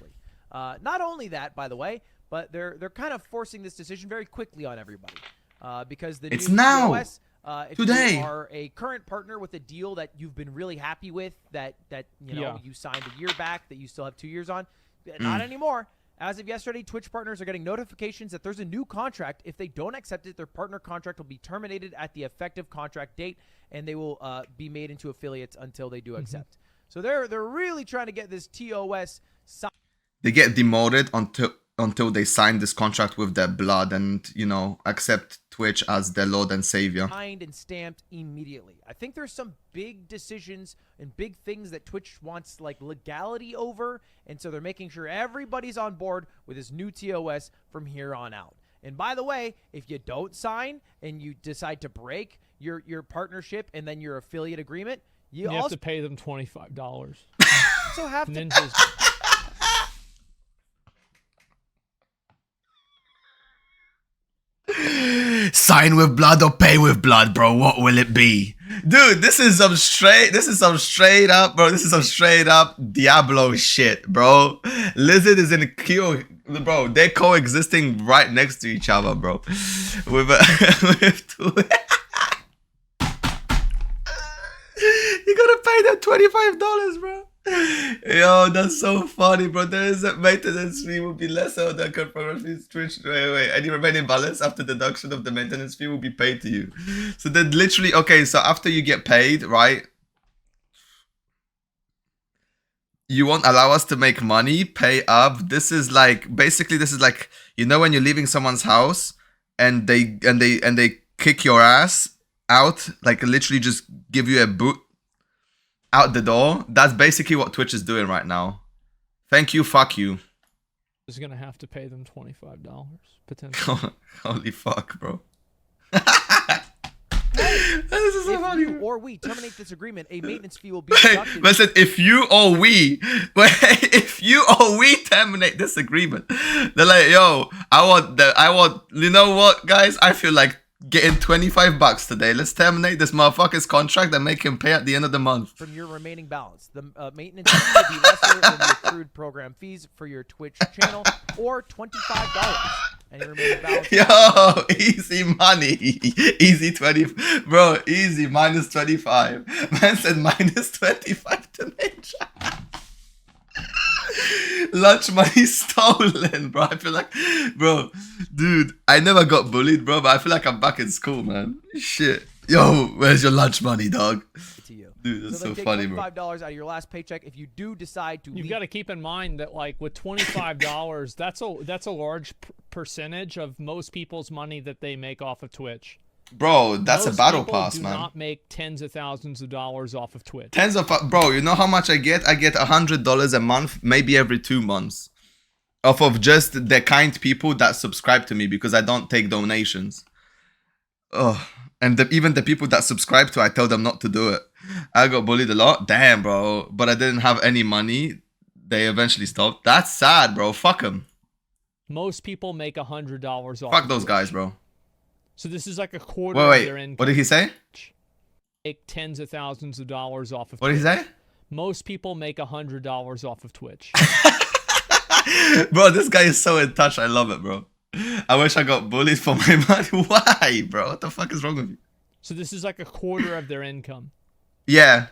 Not only that, by the way, but they're kind of forcing this decision very quickly on everybody, because the It's new now. TOS, if Today. you are a current partner with a deal that you've been really happy with, that you know you signed a year back, that you still have 2 years on, not anymore. As of yesterday, Twitch partners are getting notifications that there's a new contract. If they don't accept it, their partner contract will be terminated at the effective contract date, and they will be made into affiliates until they do accept. So they're really trying to get this TOS signed. They get demoted until they sign this contract with their blood and, you know, accept Twitch as their Lord and Savior. Signed and stamped immediately. I think there's some big decisions and big things that Twitch wants like legality over, and so they're making sure everybody's on board with this new TOS from here on out. And by the way, if you don't sign and you decide to break your partnership and then your affiliate agreement, you have also to pay them $25. also have to Ninjas. Sign with blood or pay with blood, bro. What will it be? Dude, this is some straight up Diablo shit, bro. Lizard is in a queue, bro. They're coexisting right next to each other, bro. With two. You gotta pay them $25, bro. Yo, that's so funny, bro. There is a maintenance fee will be lesser than current program fees. Twitch, wait. Any remaining balance after deduction of the maintenance fee will be paid to you. So then literally, okay, so after you get paid, right? You won't allow us to make money, pay up. This is like, basically, this is like, you know, when you're leaving someone's house and they kick your ass out, like literally just give you a boot out the door. That's basically what Twitch is doing right now. Thank you, fuck you. Is gonna have to pay them $25 potentially. Holy fuck, bro. This is so If funny. you or we terminate this agreement, a maintenance fee will be Hey, deducted. listen, if you or we terminate this agreement, they're like, yo, I want, you know what, guys? I feel like getting $25 today. Let's terminate this motherfucker's contract and make him pay at the end of the month. From your remaining balance. The maintenance fee will be lesser than the accrued program fees for your Twitch channel, or $25. And your remaining balance. Yo, easy money. Easy 20. Bro, easy. Minus 25. Man said minus 25 to nature. Lunch money stolen, bro. I feel like, bro, dude, I never got bullied, bro, but I feel like I'm back in school, man. Shit. Yo, where's your lunch money, dog? To you. Dude, that's so they take funny, bro. $25 out of your last paycheck if you do decide to You've leave. got to keep in mind that, like, with $25, that's a large percentage of most people's money that they make off of Twitch. Bro, that's Most a battle people pass, do man. not make tens of thousands of dollars off of Twitch. Tens of, bro, you know how much I get? I get $100 a month, maybe every 2 months. Off of just the kind people that subscribe to me because I don't take donations. Oh, and even the people that subscribe to, I tell them not to do it. I got bullied a lot. Damn, bro. But I didn't have any money. They eventually stopped. That's sad, bro. Fuck them. Most people make $100 off. Fuck of those Twitch. guys, bro. So this is like a quarter of their Wait. income. What did he say? Make tens of thousands of dollars off of What did he say? Most people make $100 off of Twitch. Bro, this guy is so in touch. I love it, bro. I wish I got bullied for my money. Why, bro? What the fuck is wrong with you? So this is like a quarter of their income. Yeah.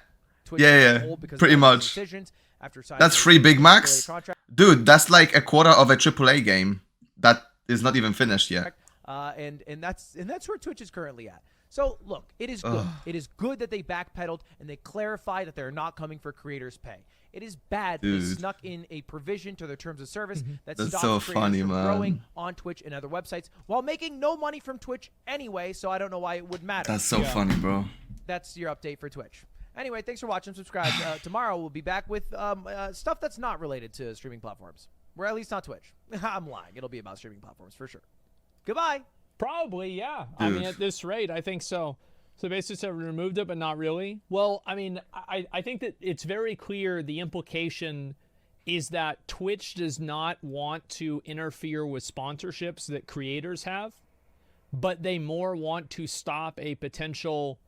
Twitch Yeah, as a yeah. whole because Pretty of all these much. decisions after signing That's a 3 Big Macs? contract. Dude, that's like a quarter of a AAA game that is not even finished yet. And that's where Twitch is currently at. So look, it is good. It is good that they backpedaled and they clarify that they're not coming for creators' pay. It is bad that they Dude. snuck in a provision to their terms of service that That's stops so creators funny, from man. growing on Twitch and other websites while making no money from Twitch anyway. So I don't know why it would matter. That's so funny, bro. That's your update for Twitch. Anyway, thanks for watching. Subscribe. Tomorrow we'll be back with stuff that's not related to streaming platforms. Or at least not Twitch. I'm lying. It'll be about streaming platforms for sure. Goodbye. Probably, yeah. I mean, Dude. at this rate, I think so. So basically, so we removed it, but not really. Well, I mean, I think that it's very clear the implication is that Twitch does not want to interfere with sponsorships that creators have, but they more want to stop a potential,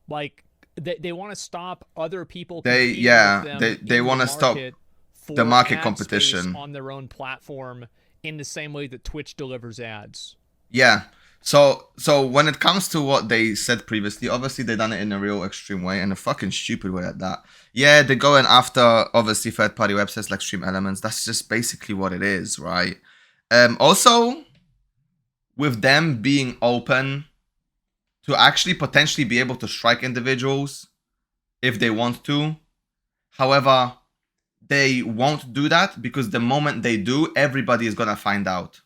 like, they want to stop other people. They- competing yeah, with them they in the wanna stop market the for market ad competition. space on their own platform in the same way that Twitch delivers ads. Yeah. So when it comes to what they said previously, obviously they done it in a real extreme way and a fucking stupid way at that. Yeah, they're going after obviously third-party websites like Stream Elements. That's just basically what it is, right? Also, with them being open to actually potentially be able to strike individuals if they want to. However, they won't do that because the moment they do, everybody is gonna find out.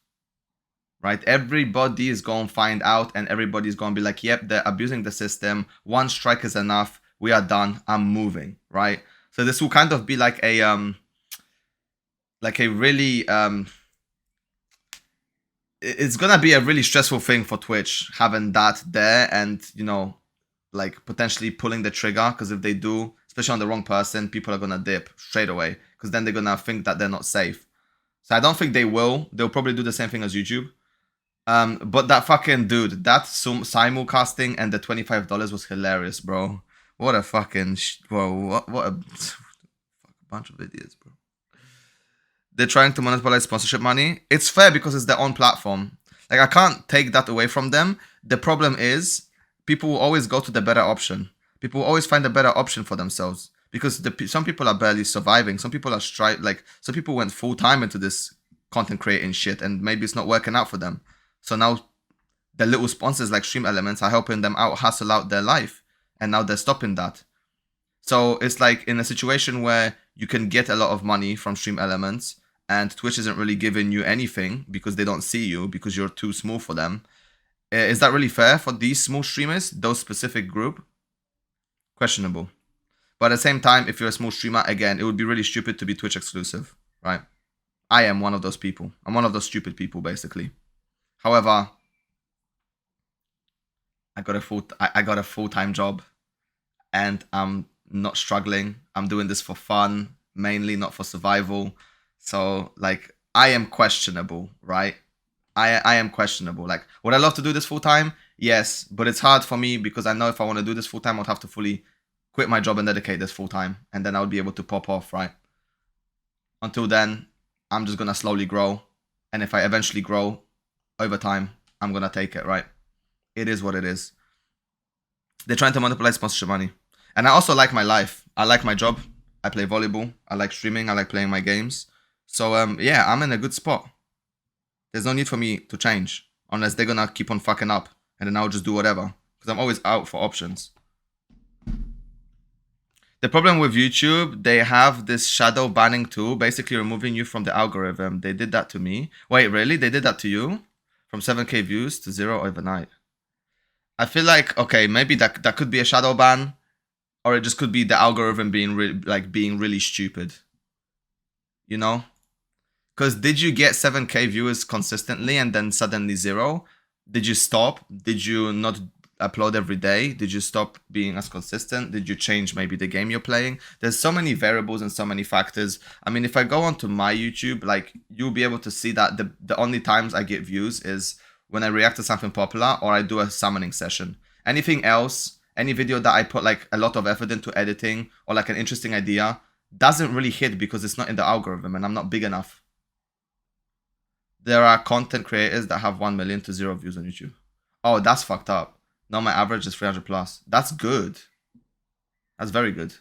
Right? Everybody is going to find out and everybody's going to be like, yep, they're abusing the system. 1 strike is enough. We are done. I'm moving. Right? So this will kind of be like a really it's going to be a really stressful thing for Twitch having that there and, you know, like potentially pulling the trigger because if they do, especially on the wrong person, people are going to dip straight away because then they're going to think that they're not safe. So I don't think they will. They'll probably do the same thing as YouTube. But that fucking dude, that simulcasting and the $25 was hilarious, bro. What a fucking bro. What a bunch of idiots, bro. They're trying to monopolize sponsorship money. It's fair because it's their own platform. Like I can't take that away from them. The problem is people will always go to the better option. People will always find a better option for themselves because some people are barely surviving. Some people are some people went full time into this content creating shit, and maybe it's not working out for them. So now the little sponsors like Stream Elements are helping them out, hustle out their life, and now they're stopping that. So it's like in a situation where you can get a lot of money from Stream Elements, and Twitch isn't really giving you anything because they don't see you because you're too small for them. Is that really fair for these small streamers, those specific group? Questionable. But at the same time, if you're a small streamer, again, it would be really stupid to be Twitch exclusive, right? I am one of those people. I'm one of those stupid people, basically. However, I got a full-time job, and I'm not struggling. I'm doing this for fun, mainly, not for survival. So, like, I am questionable, right? I am questionable. Like, would I love to do this full-time? Yes, but it's hard for me because I know if I want to do this full-time, I'd have to fully quit my job and dedicate this full-time, and then I would be able to pop off, right? Until then, I'm just gonna slowly grow, and if I eventually grow over time, I'm gonna take it, right? It is what it is. They're trying to manipulate sponsorship money, and I also like my life. I like my job. I play volleyball. I like streaming. I like playing my games. So yeah, I'm in a good spot. There's no need for me to change unless they're gonna keep on fucking up, and then I'll just do whatever because I'm always out for options. The problem with YouTube, they have this shadow banning tool, basically removing you from the algorithm. They did that to me. Wait, really? They did that to you? From 7k views to 0 overnight. I feel like, okay, maybe that could be a shadow ban, or it just could be the algorithm being really stupid. You know? Because did you get 7k viewers consistently and then suddenly 0? Did you stop? Did you not upload every day? Did you stop being as consistent? Did you change maybe the game you're playing? There's so many variables and so many factors. I mean, if I go onto my YouTube, like, you'll be able to see that the only times I get views is when I react to something popular or I do a summoning session. Anything else, any video that I put like a lot of effort into editing or like an interesting idea, doesn't really hit because it's not in the algorithm and I'm not big enough. There are content creators that have 1 million to 0 views on YouTube. Oh, that's fucked up. No, my average is 300 plus. That's good. That's very good.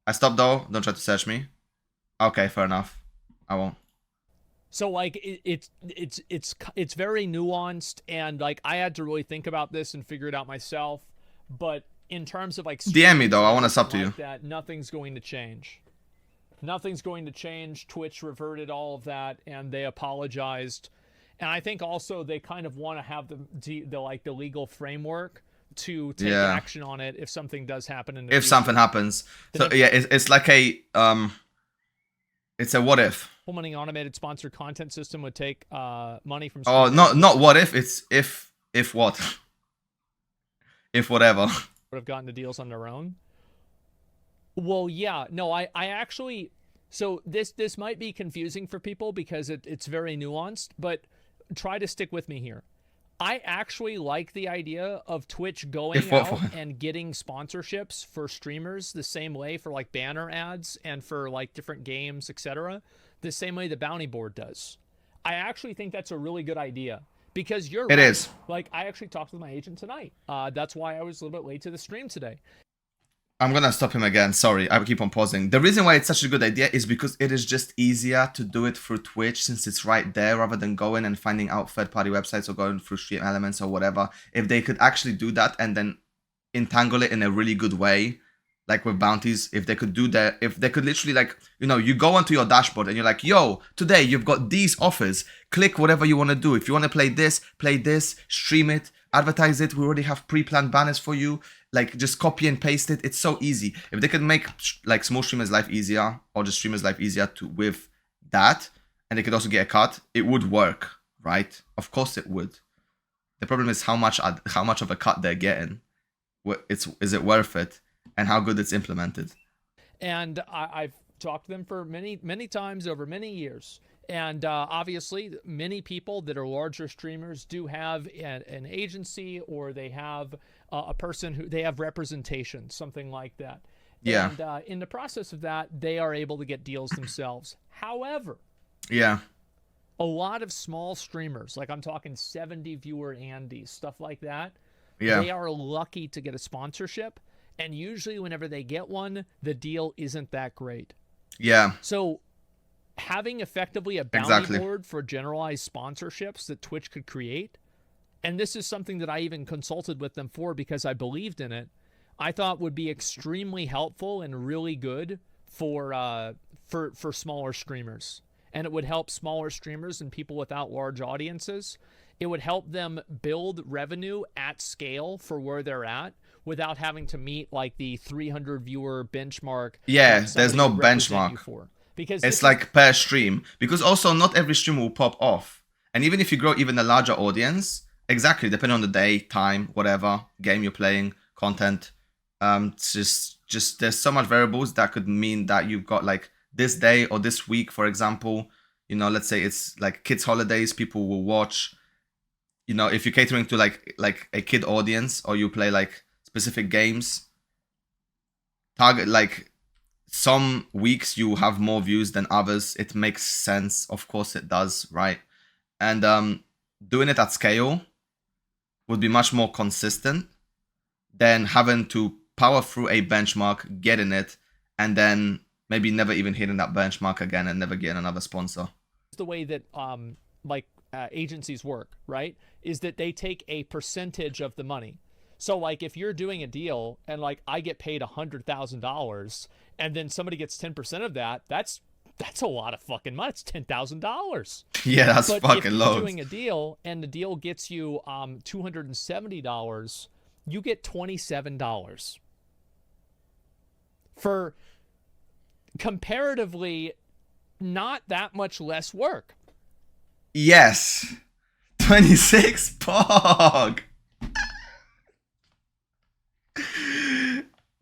I stopped though. Don't try to search me. Okay, fair enough. I won't. So like it's very nuanced, and like I had to really think about this and figure it out myself. But in terms of like DM me though. I want to sub to you. That nothing's going to change. Nothing's going to change. Twitch reverted all of that, and they apologized. And I think also they kind of want to have the legal framework to take action on it if something does happen in the future. Something happens. So yeah, it's like a it's a what if. Implementing automated sponsored content system would take money from. Oh, not what if. It's if what. If whatever. Would have gotten the deals on their own. Well, yeah, no, I actually. So this might be confusing for people because it's very nuanced, but try to stick with me here. I actually like the idea of Twitch going out and getting sponsorships for streamers the same way for like banner ads and for like different games, etc. The same way the bounty board does. I actually think that's a really good idea because you're right. It is. Like I actually talked with my agent tonight. That's why I was a little bit late to the stream today. I'm gonna stop him again. Sorry, I keep on pausing. The reason why it's such a good idea is because it is just easier to do it through Twitch since it's right there rather than going and finding out third-party websites or going through Stream Elements or whatever. If they could actually do that and then entangle it in a really good way, like with bounties, if they could do that, if they could literally like, you know, you go onto your dashboard and you're like, yo, today you've got these offers. Click whatever you want to do. If you want to play this, stream it, advertise it. We already have pre-planned banners for you. Like, just copy and paste it. It's so easy. If they could make like small streamers' life easier or just streamers' life easier with that, and they could also get a cut, it would work, right? Of course it would. The problem is how much of a cut they're getting. Is it worth it? And how good it's implemented. And I've talked to them for many times over many years. And obviously, many people that are larger streamers do have an agency, or they have a person who they have representation, something like that. Yeah. And in the process of that, they are able to get deals themselves. However, yeah, a lot of small streamers, like I'm talking 70 viewer Andes, stuff like that, yeah, they are lucky to get a sponsorship. And usually whenever they get one, the deal isn't that great. Yeah. So having effectively a bounty Exactly. board for generalized sponsorships that Twitch could create, and this is something that I even consulted with them for because I believed in it, I thought would be extremely helpful and really good for smaller streamers. And it would help smaller streamers and people without large audiences. It would help them build revenue at scale for where they're at without having to meet like the 300 viewer benchmark. Yeah, that there's somebody no would represent benchmark. you for. Because It's like per stream. Because also not every stream will pop off. And even if you grow even a larger audience, exactly, depending on the day, time, whatever, game you're playing, content, it's just there's so much variables that could mean that you've got like this day or this week, for example, you know, let's say it's like kids holidays, people will watch, you know, if you're catering to like a kid audience or you play like specific games, target like some weeks you have more views than others. It makes sense, of course it does, right? And doing it at scale would be much more consistent than having to power through a benchmark, getting it, and then maybe never even hitting that benchmark again and never getting another sponsor. the way that agencies work, right? Is that they take a percentage of the money. So like if you're doing a deal and like I get paid $100,000 and then somebody gets 10% of that, that's a lot of fucking money. It's $10,000. Yeah, that's But fucking if you're loads. doing a deal and the deal gets you $270, you get $27 for comparatively not that much less work. Yes. 26 pog.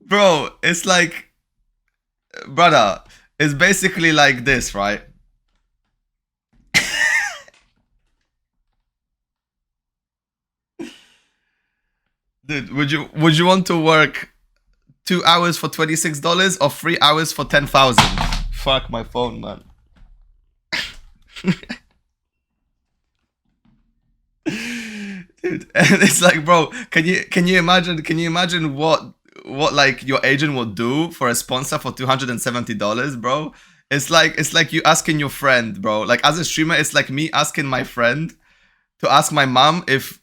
Bro, it's like, brother, it's basically like this, right? Dude, would you want to work 2 hours for $26 or 3 hours for 10,000? Fuck my phone, man. Dude, and it's like, bro, can you imagine what like your agent would do for a sponsor for $270, bro? It's like you asking your friend, bro. Like as a streamer, it's like me asking my friend to ask my mom if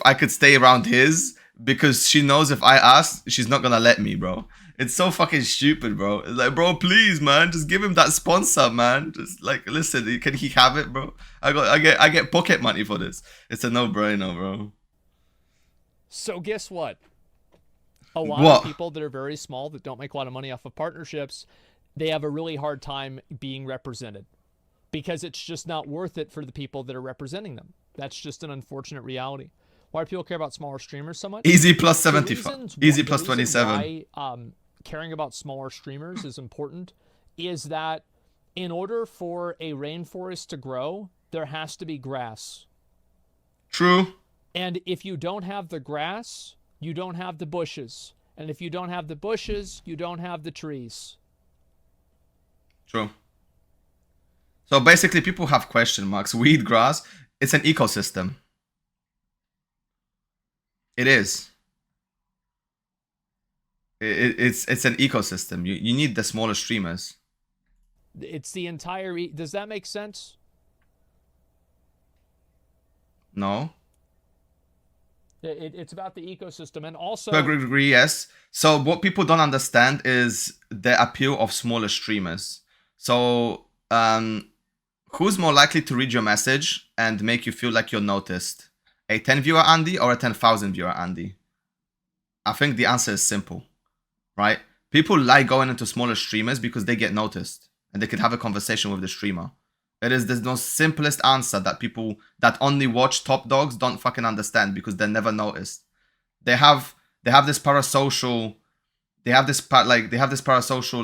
I could stay around his because she knows if I ask, she's not gonna let me, bro. It's so fucking stupid, bro. It's like, bro, please, man, just give him that sponsor, man. Just like, listen, can he have it, bro? I get pocket money for this. It's a no-brainer, bro. So guess what? A lot What? of people that are very small that don't make a lot of money off of partnerships, they have a really hard time being represented because it's just not worth it for the people that are representing them. That's just an unfortunate reality. Why do people care about smaller streamers so much? Easy plus The 75. reasons Easy wh- plus the reason 27. Why caring about smaller streamers is important is that in order for a rainforest to grow, there has to be grass. True. And if you don't have the grass, you don't have the bushes. And if you don't have the bushes, you don't have the trees. True. So basically, people have question marks. Weed grass, it's an ecosystem. It is. It's an ecosystem. You need the smaller streamers. It's the entire... Does that make sense? No? It's about the ecosystem. And also... To a degree, yes. So what people don't understand is the appeal of smaller streamers. So who's more likely to read your message and make you feel like you're noticed? A 10 viewer Andy or a 10,000 viewer Andy? I think the answer is simple, right? People like going into smaller streamers because they get noticed and they can have a conversation with the streamer. There's no simplest answer that people that only watch top dogs don't fucking understand because they're never noticed. They have this parasocial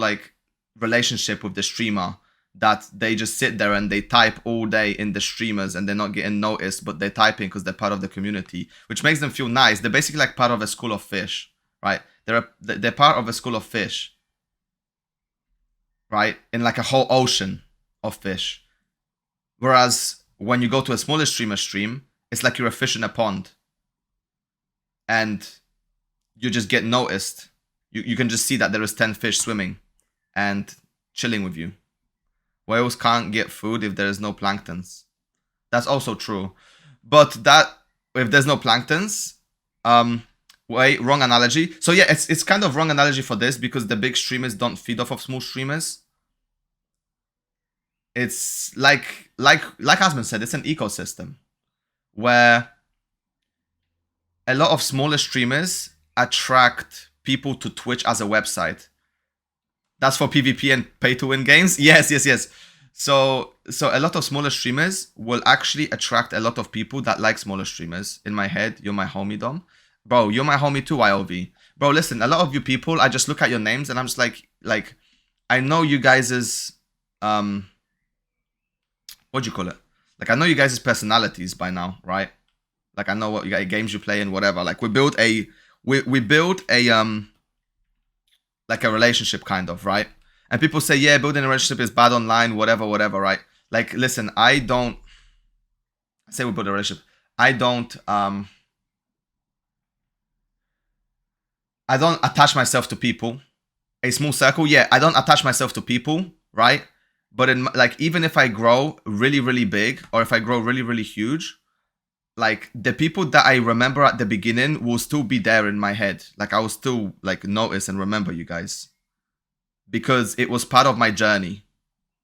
like relationship with the streamer that they just sit there and they type all day in the streamers and they're not getting noticed, but they're typing because they're part of the community, which makes them feel nice. They're basically like part of a school of fish, right? They're part of a school of fish, right? In like a whole ocean of fish. Whereas when you go to a smaller streamer stream, it's like you're a fish in a pond. And you just get noticed. You can just see that there is 10 fish swimming and chilling with you. Whales can't get food if there is no planktons. That's also true. But that, if there's no planktons, wait, wrong analogy. So yeah, it's kind of wrong analogy for this because the big streamers don't feed off of small streamers. It's like Asmon said, it's an ecosystem where a lot of smaller streamers attract people to Twitch as a website. That's for PvP and pay-to-win games? Yes. So a lot of smaller streamers will actually attract a lot of people that like smaller streamers. In my head, you're my homie, Dom. Bro, you're my homie too, IOV. Bro, listen, a lot of you people, I just look at your names and I'm just like, I know you guys' what do you call it? Like, I know you guys' personalities by now, right? Like, I know what games you play and whatever. Like, we built a like a relationship kind of, right? And people say, yeah, building a relationship is bad online, whatever, right? Like, listen, I say we build a relationship. I don't attach myself to people. A small circle, yeah, I don't attach myself to people, right? But in like, even if I grow really, really big, or if I grow really, really huge, like the people that I remember at the beginning will still be there in my head. Like I will still like notice and remember you guys because it was part of my journey.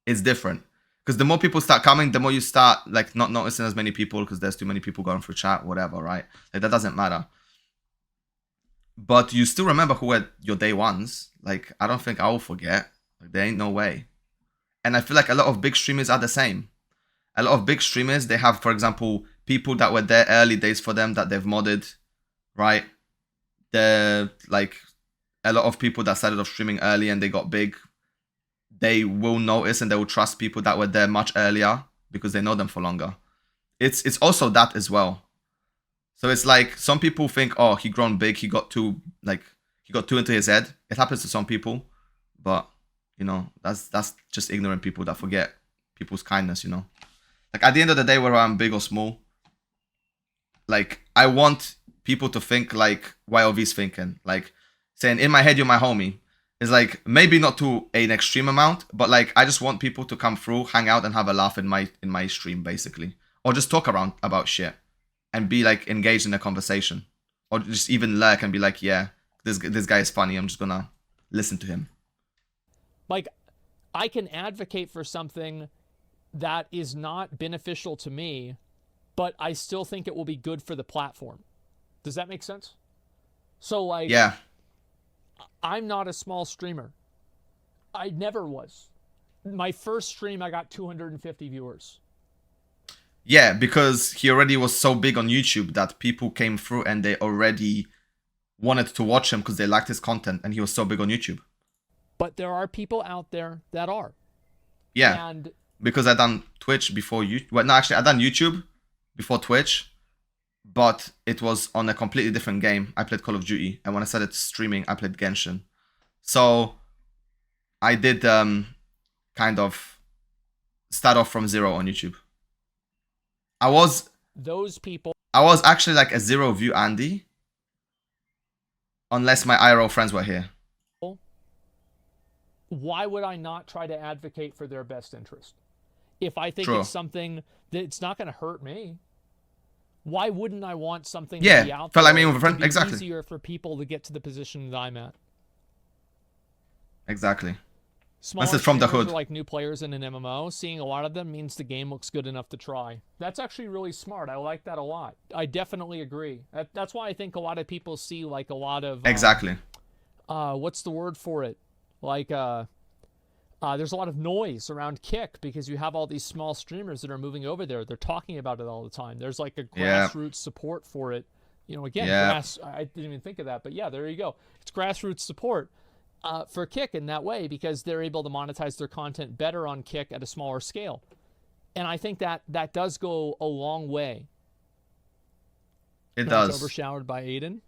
It's different because the more people start coming, the more you start like not noticing as many people because there's too many people going through chat, whatever, right? Like that doesn't matter. But you still remember who were your day ones. Like I don't think I will forget. Like there ain't no way. And I feel like a lot of big streamers are the same. A lot of big streamers, they have, for example, people that were there early days for them that they've modded, right? They're like a lot of people that started off streaming early and they got big. They will notice and they will trust people that were there much earlier because they know them for longer. It's also that as well. So it's like some people think, oh, he grown big, he got too into his head. It happens to some people, but you know, that's just ignorant people that forget people's kindness, you know. Like at the end of the day, whether I'm big or small, like I want people to think like YOV's thinking. Like saying in my head you're my homie. It's like maybe not to an extreme amount, but like I just want people to come through, hang out and have a laugh in my stream basically. Or just talk around about shit and be like engaged in a conversation. Or just even lurk and be like, yeah, this guy is funny, I'm just gonna listen to him. Like, I can advocate for something that is not beneficial to me, but I still think it will be good for the platform. Does that make sense? So, like, yeah, I'm not a small streamer. I never was. My first stream, I got 250 viewers. Yeah, because he already was so big on YouTube that people came through and they already wanted to watch him because they liked his content and he was so big on YouTube. But there are people out there that are. Yeah, and because I done Twitch before you. Well, no, actually, I done YouTube before Twitch, but it was on a completely different game. I played Call of Duty, and when I started streaming, I played Genshin. So I did kind of start off from zero on YouTube. I was actually like a 0 view Andy, unless my IRL friends were here. Why would I not try to advocate for their best interest? If I think True. it's something that's not going to hurt me, why wouldn't I want something to be out felt there like me with a friend. to be Exactly. easier for people to get to the position that I'm at? Exactly. Smaller This is from the streamers hood. are like new players in an MMO. Seeing a lot of them means the game looks good enough to try. That's actually really smart. I like that a lot. I definitely agree. That's why I think a lot of people see like a lot of... Exactly. What's the word for it? Like, there's a lot of noise around Kick because you have all these small streamers that are moving over there. They're talking about it all the time. There's like a grassroots support for it. You know, again, I didn't even think of that, but yeah, there you go. It's grassroots support for Kick in that way because they're able to monetize their content better on Kick at a smaller scale. And I think that does go a long way. It Now does. it's overshadowed by Aiden.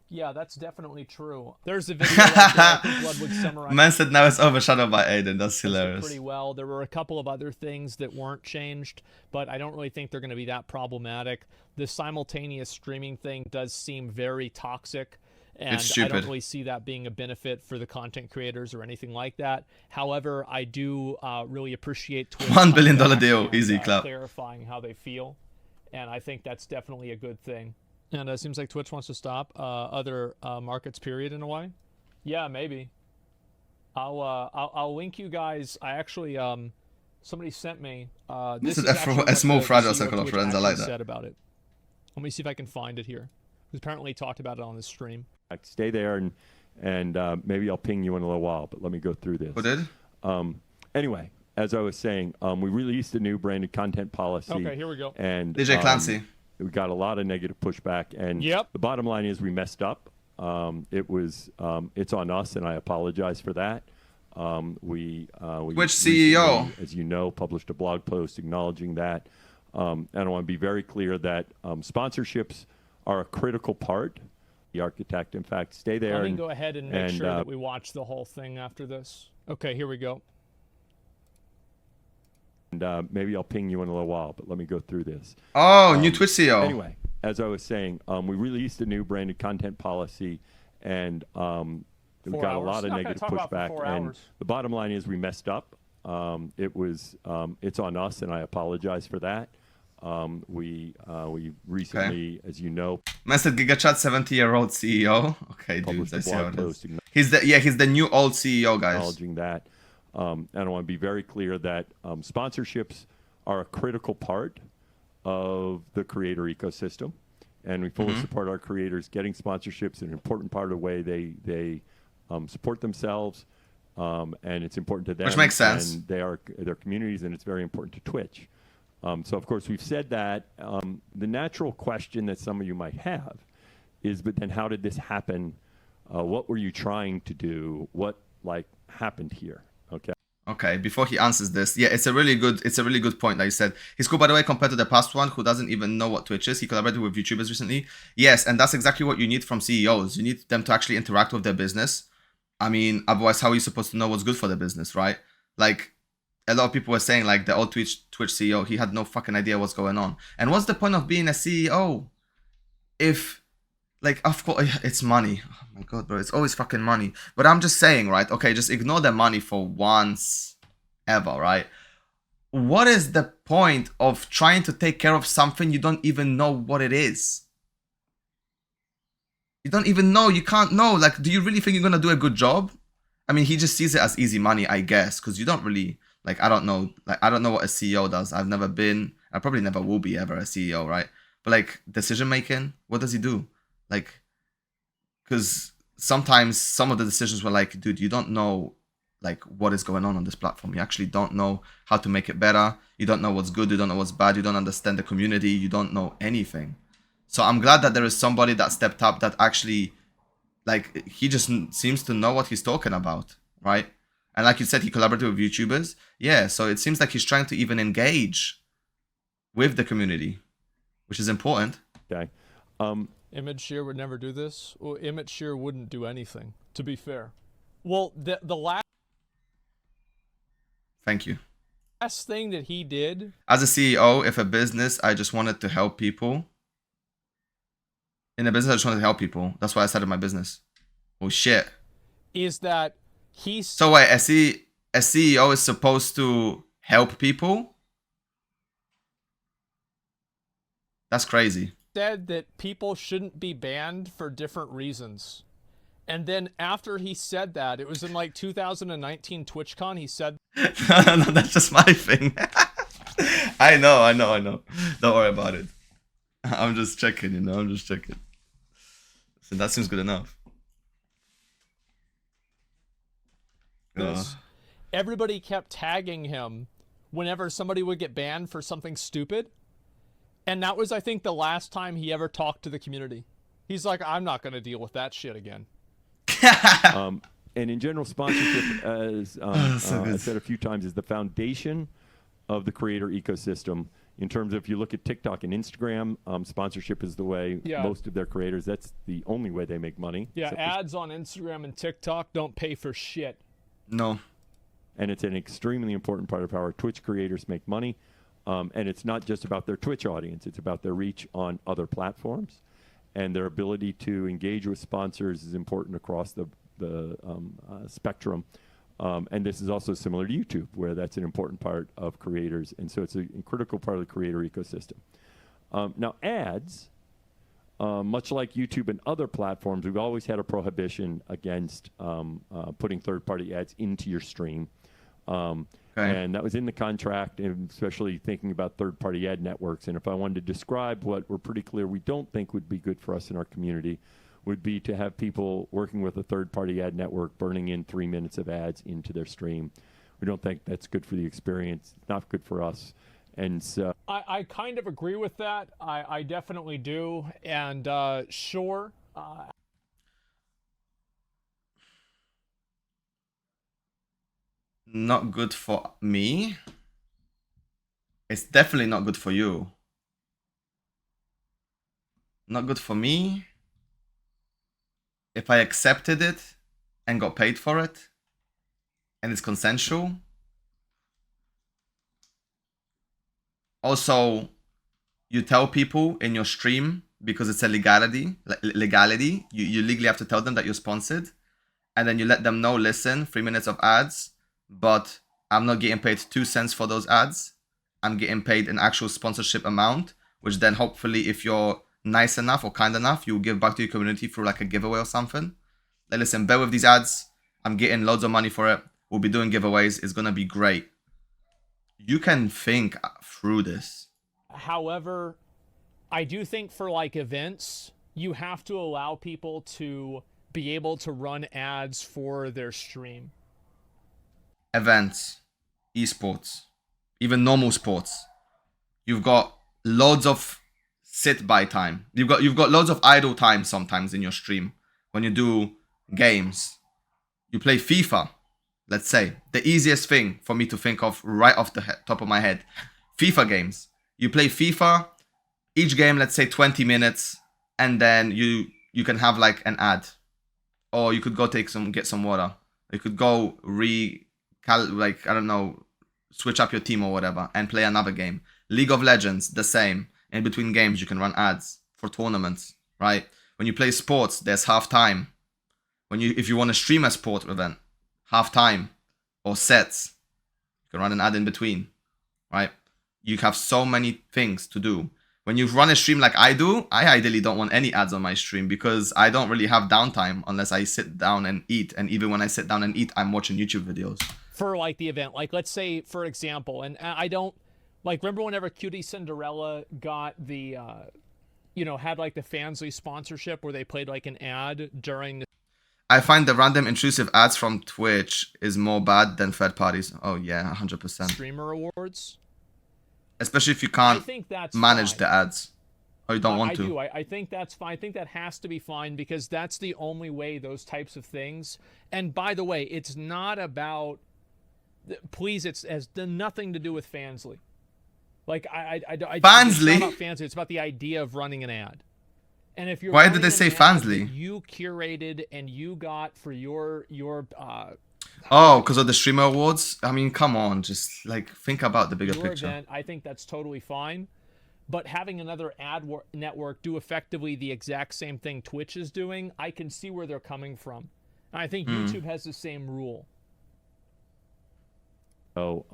Yeah, that's definitely true. There's a video right there. I think Ludwig summarized Man said now it's overshadowed by Aiden. That's it hilarious. pretty well. There were a couple of other things that weren't changed, but I don't really think they're going to be that problematic. The simultaneous streaming thing does seem very toxic, And It's I stupid. don't really see that being a benefit for the content creators or anything like that. However, I do really appreciate Twitch $1 billion coming back deal, and, easy clap. clarifying how they feel, and I think that's definitely a good thing. And it seems like Twitch wants to stop other markets, period, in a way. Yeah, maybe. I'll link you guys. I actually somebody sent me. This is actually a what small the fragile CEO circle of Twitch friends. I like actually that. said about it. Let me see if I can find it here. He apparently talked about it on this stream. Stay there, and maybe I'll ping you in a little while, but let me go through this. Who did? Anyway, as I was saying, we released a new branded content policy. Okay, here we go. And DJ Clancy. we got a lot of negative pushback, and Yep. the bottom line is we messed up. It's on us, and I apologize for that. We Which CEO? recently, as you know, published a blog post acknowledging that. And I want to be very clear that sponsorships are a critical part. The architect, in fact, stay there. Let me and, go ahead and make and, sure that we watch the whole thing after this. Okay, here we go. and maybe I'll ping you in a little while, but let me go through this. Oh, new Twitch CEO. Anyway, as I was saying, we released a new branded content policy, and we 4 got a hours. lot of Not gonna negative talk about for pushback. 4 And hours. the bottom line is we messed up. It's on us, and I apologize for that. We recently, as you know, Message GigaChat 70-year-old CEO. Okay, dude, published I a see how blog it is. post He's the new old CEO, guys. acknowledging that. And I want to be very clear that sponsorships are a critical part of the creator ecosystem, and we fully support our creators getting sponsorships. An important part of the way they support themselves, and it's important to them. Which makes sense. And they are their communities, and it's very important to Twitch. So of course we've said that. The natural question that some of you might have is, but then how did this happen? What were you trying to do? What happened here? Okay. Okay, before he answers this, yeah, it's a really good point that you said. He's cool, by the way, compared to the past one who doesn't even know what Twitch is. He collaborated with YouTubers recently. Yes, and that's exactly what you need from CEOs. You need them to actually interact with their business. I mean, otherwise, how are you supposed to know what's good for the business, right? Like, a lot of people were saying, like, the old Twitch CEO, he had no fucking idea what's going on. And what's the point of being a CEO if, like, of course, it's money. Oh my god, bro, it's always fucking money. But I'm just saying, right? Okay, just ignore the money for once ever, right? What is the point of trying to take care of something you don't even know what it is? You don't even know. You can't know. Like, do you really think you're gonna do a good job? I mean, he just sees it as easy money, I guess, because you don't really, like, I don't know. Like, I don't know what a CEO does. I've never been, I probably never will be ever a CEO, right? But, like, decision making, what does he do? Like, because sometimes some of the decisions were like, dude, you don't know, like, what is going on this platform. You actually don't know how to make it better. You don't know what's good. You don't know what's bad. You don't understand the community. You don't know anything. So I'm glad that there is somebody that stepped up that actually, like, he just seems to know what he's talking about, right? And like you said, he collaborated with YouTubers. Yeah, so it seems like he's trying to even engage with the community, which is important. Okay. Image Shear would never do this. Well, Image Shear wouldn't do anything, to be fair. Well, the Thank you. last thing that he did As a CEO, if a business, I just wanted to help people. In a business, I just wanted to help people. That's why I started my business. Oh, shit. is that he So wait, a CEO is supposed to help people? That's crazy. said that people shouldn't be banned for different reasons. And then after he said that, it was in like 2019 TwitchCon, he said No, that's just my thing. I know. Don't worry about it. I'm just checking, I'm just checking. So that seems good enough. this. Everybody kept tagging him whenever somebody would get banned for something stupid. And that was, I think, the last time he ever talked to the community. He's like, I'm not going to deal with that shit again. And in general, sponsorship, as I've said a few times, is the foundation of the creator ecosystem. In terms of, if you look at TikTok and Instagram, sponsorship is the way most of their creators, that's the only way they make money. Yeah, ads on Instagram and TikTok don't pay for shit. No. And it's an extremely important part of how our Twitch creators make money. And it's not just about their Twitch audience. It's about their reach on other platforms. and their ability to engage with sponsors is important across the spectrum. And this is also similar to YouTube, where that's an important part of creators. And so it's a critical part of the creator ecosystem. Now, ads, much like YouTube and other platforms, we've always had a prohibition against putting third-party ads into your stream. And that was in the contract, and especially thinking about third-party ad networks. And if I wanted to describe what we're pretty clear we don't think would be good for us in our community, would be to have people working with a third-party ad network burning in 3 minutes of ads into their stream. We don't think that's good for the experience. It's not good for us. And so I kind of agree with that. I definitely do. And sure. Not good for me. It's definitely not good for you. Not good for me. If I accepted it and got paid for it, and it's consensual. Also, you tell people in your stream, because it's a legality, you legally have to tell them that you're sponsored, and then you let them know, listen, 3 minutes of ads, but I'm not getting paid 2 cents for those ads. I'm getting paid an actual sponsorship amount, which then hopefully, if you're nice enough or kind enough, you'll give back to your community through like a giveaway or something. Like, listen, bear with these ads. I'm getting loads of money for it. We'll be doing giveaways. It's going to be great. You can think through this. However, I do think for like events, you have to allow people to be able to run ads for their stream. Events, esports, even normal sports. You've got loads of sit-by time. You've got loads of idle time sometimes in your stream. When you do games, you play FIFA, let's say. The easiest thing for me to think of right off the top of my head. FIFA games. You play FIFA, each game, let's say 20 minutes, and then you can have like an ad. Or you could go get some water. You could go switch up your team or whatever and play another game. League of Legends, the same. In between games, you can run ads for tournaments, right? When you play sports, there's halftime. If you want to stream a sport event, halftime or sets, you can run an ad in between, right? You have so many things to do. When you run a stream like I do, I ideally don't want any ads on my stream because I don't really have downtime unless I sit down and eat. And even when I sit down and eat, I'm watching YouTube videos. For like the event, like let's say, for example, and I don't, like, remember whenever Cutie Cinderella got the, had like the Fansly sponsorship where they played like an ad during the... I find the random intrusive ads from Twitch is more bad than third parties. Oh yeah, 100%. Streamer Awards. Especially if you can't manage the ads. Or you don't want to. I think that's fine. I think that has to be fine because that's the only way those types of things... And by the way, it's not about... Please, it has nothing to do with Fansly. Like, Fansly? It's not about Fansly. It's about the idea of running an ad. And if you're Why did they say Fansly? You curated and you got for your oh, because of the streamer awards? I mean, come on, just like think about the bigger picture. Event, I think that's totally fine. But having another ad network do effectively the exact same thing Twitch is doing, I can see where they're coming from. And I think YouTube has the same rule. So,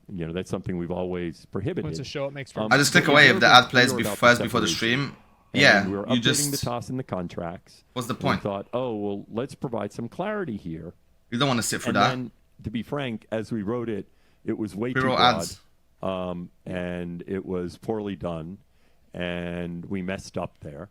that's something we've always prohibited. It's a show, it makes for... I just click away if the ad plays before the stream. And we were updating the toss in the contracts. What's the point? We thought, let's provide some clarity here. You don't want to sit for that. And to be frank, as we wrote it, it was way too broad. And it was poorly done. And we messed up there.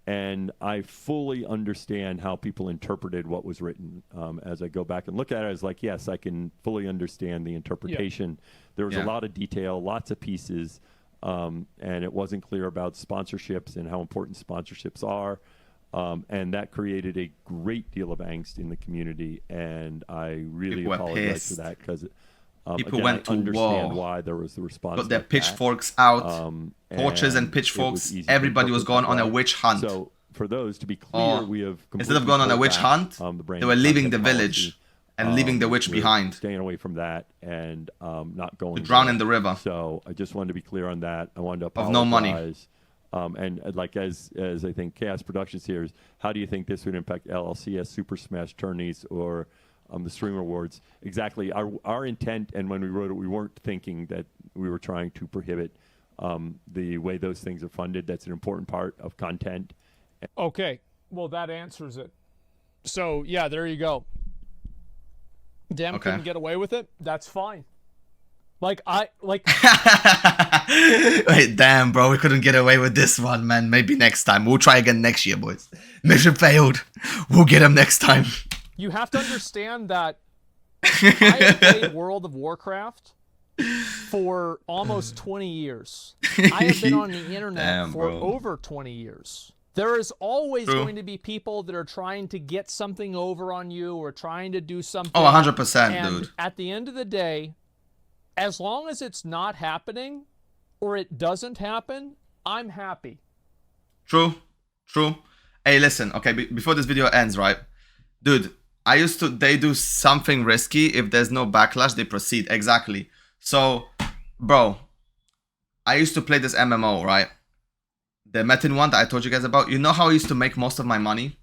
And I fully understand how people interpreted what was written. As I go back and look at it, I was like, yes, I can fully understand the interpretation. Yeah. There was a lot of detail, lots of pieces, and it wasn't clear about sponsorships and how important sponsorships are. And that created a great deal of angst in the community, and I really apologize for that because people again, went to I understand war. why there was the response. Got their pitchforks out, torches and pitchforks. Everybody was going on a witch hunt. So for those to be clear, we have instead of going on a witch hunt, they were leaving the village and leaving the witch behind. Staying away from that and not going to drown in the river. So I just wanted to be clear on that. I wanted to apologize. Of no money. And like as I think Chaos Productions here is, how do you think this would impact LLCS, Super Smash tourneys, or the Stream Awards? Exactly. Our intent, and when we wrote it, we weren't thinking that we were trying to prohibit the way those things are funded. That's an important part of content. Okay, well that answers it. So yeah, there you go. Dem couldn't get away with it. That's fine. Wait, damn, bro, we couldn't get away with this one, man. Maybe next time. We'll try again next year, boys. Mission failed. We'll get him next time. You have to understand that I have played World of Warcraft for almost 20 years. I have been on the internet for over 20 years. There is always going to be people that are trying to get something over on you or trying to do something. Oh, 100%, and dude. At the end of the day, as long as it's not happening or it doesn't happen, I'm happy. True. Hey, listen, okay, before this video ends, right? Dude, they do something risky. If there's no backlash, they proceed. Exactly. So, bro, I used to play this MMO, right? The Metin one that I told you guys about. You know how I used to make most of my money?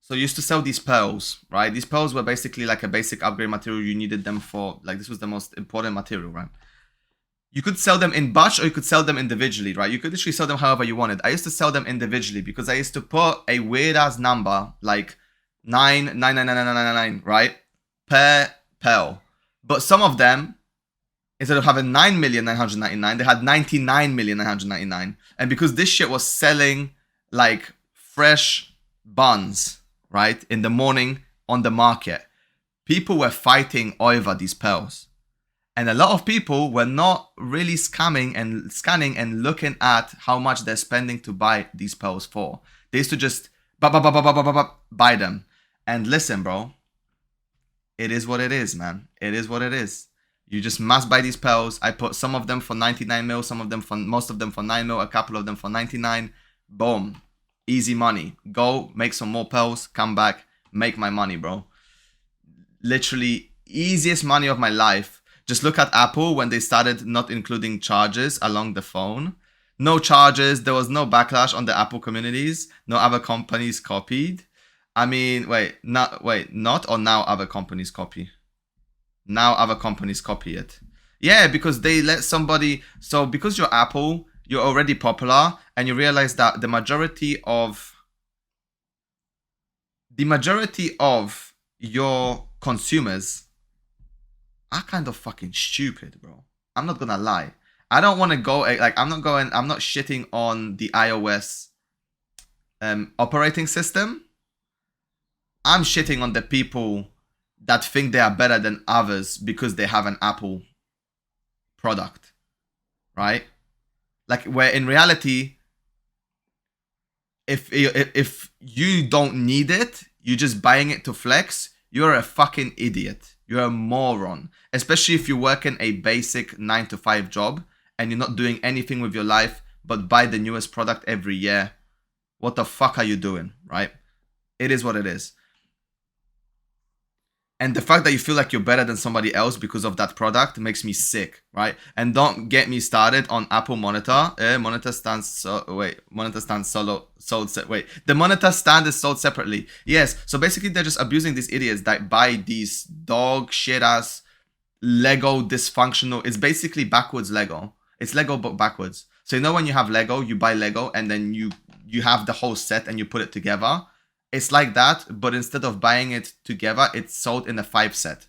So I used to sell these pearls, right? These pearls were basically like a basic upgrade material. You needed them for, like, this was the most important material, right? You could sell them in batch or you could sell them individually, right? You could literally sell them however you wanted. I used to sell them individually because I used to put a weird ass number like 9999999, right? Per pearl. But some of them, instead of having 9,999,000, they had 99,999,000. And because this shit was selling like fresh buns, right, in the morning on the market, people were fighting over these pearls. And a lot of people were not really scanning and looking at how much they're spending to buy these pearls for. They used to just buy them. And listen, bro, it is what it is, man. It is what it is. You just must buy these pearls. I put some of them for 99 mil, most of them for 9 mil, a couple of them for 99. Boom. Easy money. Go make some more pearls, come back, make my money, bro. Literally easiest money of my life. Just look at Apple when they started not including charges along the phone. No charges. There was no backlash on the Apple communities. No other companies copied. I mean, not or now other companies copy. Now other companies copy it. Yeah, because they let somebody... So because you're Apple, you're already popular, and you realize that the majority of your consumers are kind of fucking stupid, bro. I'm not gonna lie. I don't want to go... Like, I'm not shitting on the iOS operating system. I'm shitting on the people that think they are better than others because they have an Apple product, right? Like, where in reality, if you don't need it, you're just buying it to flex, you're a fucking idiot. You're a moron. Especially if you're working a basic 9-to-5 job and you're not doing anything with your life but buy the newest product every year. What the fuck are you doing, right? It is what it is. And the fact that you feel like you're better than somebody else because of that product makes me sick, right? And don't get me started on Apple Monitor. Monitor stand The monitor stand is sold separately. Yes, so basically they're just abusing these idiots that buy these dog shit ass Lego dysfunctional. It's basically backwards Lego. It's Lego but backwards. So you know when you have Lego, you buy Lego and then you have the whole set and you put it together. It's like that, but instead of buying it together, it's sold in a 5 set.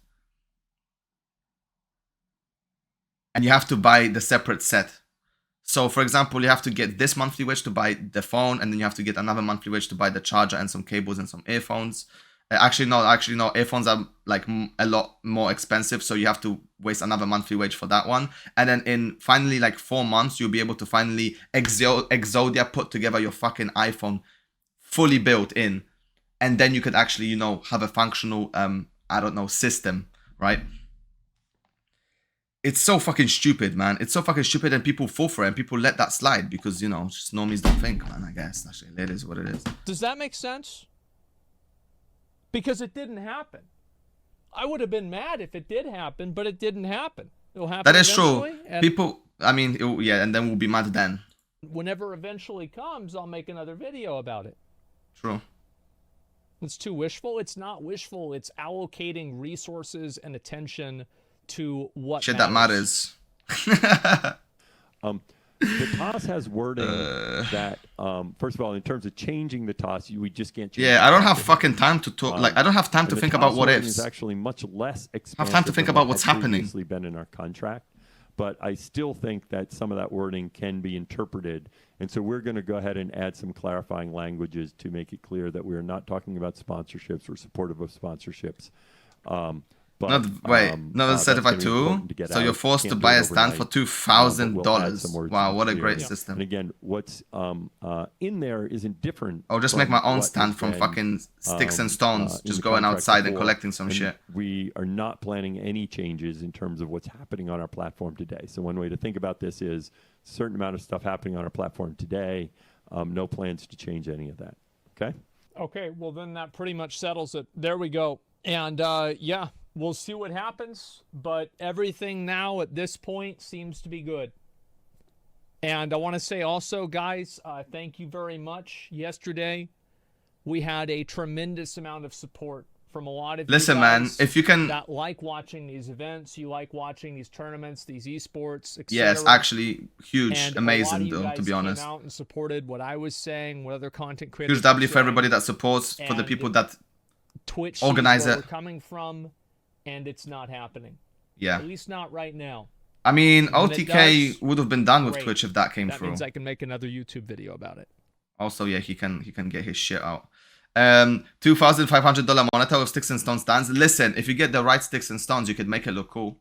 And you have to buy the separate set. So, for example, you have to get this monthly wage to buy the phone, and then you have to get another monthly wage to buy the charger and some cables and some earphones. Actually, no. Earphones are like a lot more expensive, so you have to waste another monthly wage for that one. And then in finally like 4 months, you'll be able to finally Exodia put together your fucking iPhone fully built in. And then you could actually, have a functional, system, right? It's so fucking stupid, man. It's so fucking stupid, and people fall for it, and people let that slide because, just normies don't think, man, I guess. Actually, it is what it is. Does that make sense? Because it didn't happen. I would have been mad if it did happen, but it didn't happen. It'll happen That is true. And People, and then we'll be mad then. Whenever eventually comes, I'll make another video about it. True. It's too wishful. It's not wishful. It's allocating resources and attention to what Shit that matters. The toss has wording that, first of all, in terms of changing the toss, we just can't change Yeah, I don't have fucking time to talk. Like, I don't have time to think about what ifs. Is actually much less expensive. I have time to think about what's happening. Previously been in our contract, but I still think that some of that wording can be interpreted, and so we're going to go ahead and add some clarifying languages to make it clear that we are not talking about sponsorships. We're supportive of sponsorships. But, not certified too. To so you're forced to buy a stand for $2,000. Wow, what a great system. And again, what's in there isn't different. I'll just make my own stand from fucking sticks and stones, just going outside and collecting some shit. We are not planning any changes in terms of what's happening on our platform today. So one way to think about this is a certain amount of stuff happening on our platform today, no plans to change any of that. Okay? Okay, well then that pretty much settles it. There we go. And yeah, we'll see what happens, but everything now at this point seems to be good. And I want to say also, guys, thank you very much. Yesterday, we had a tremendous amount of support from a lot of Listen, you man, guys if you can... that like watching these events, you like watching these tournaments, these esports, etc. Yeah, it's actually huge, and amazing, though, to be honest. Came out and supported what I was saying, what other content creators Huge W were for everybody saying, that supports, for the and people that Twitch organize sees where it. we're coming from, and it's not happening. Yeah. At least not right now. I mean, When it OTK does, would have been done with great. Twitch if that came That through. means I can make another YouTube video about it. Also, yeah, he can get his shit out. $2,500 monitor with sticks and stone stands. Listen, if you get the right sticks and stones, you could make it look cool.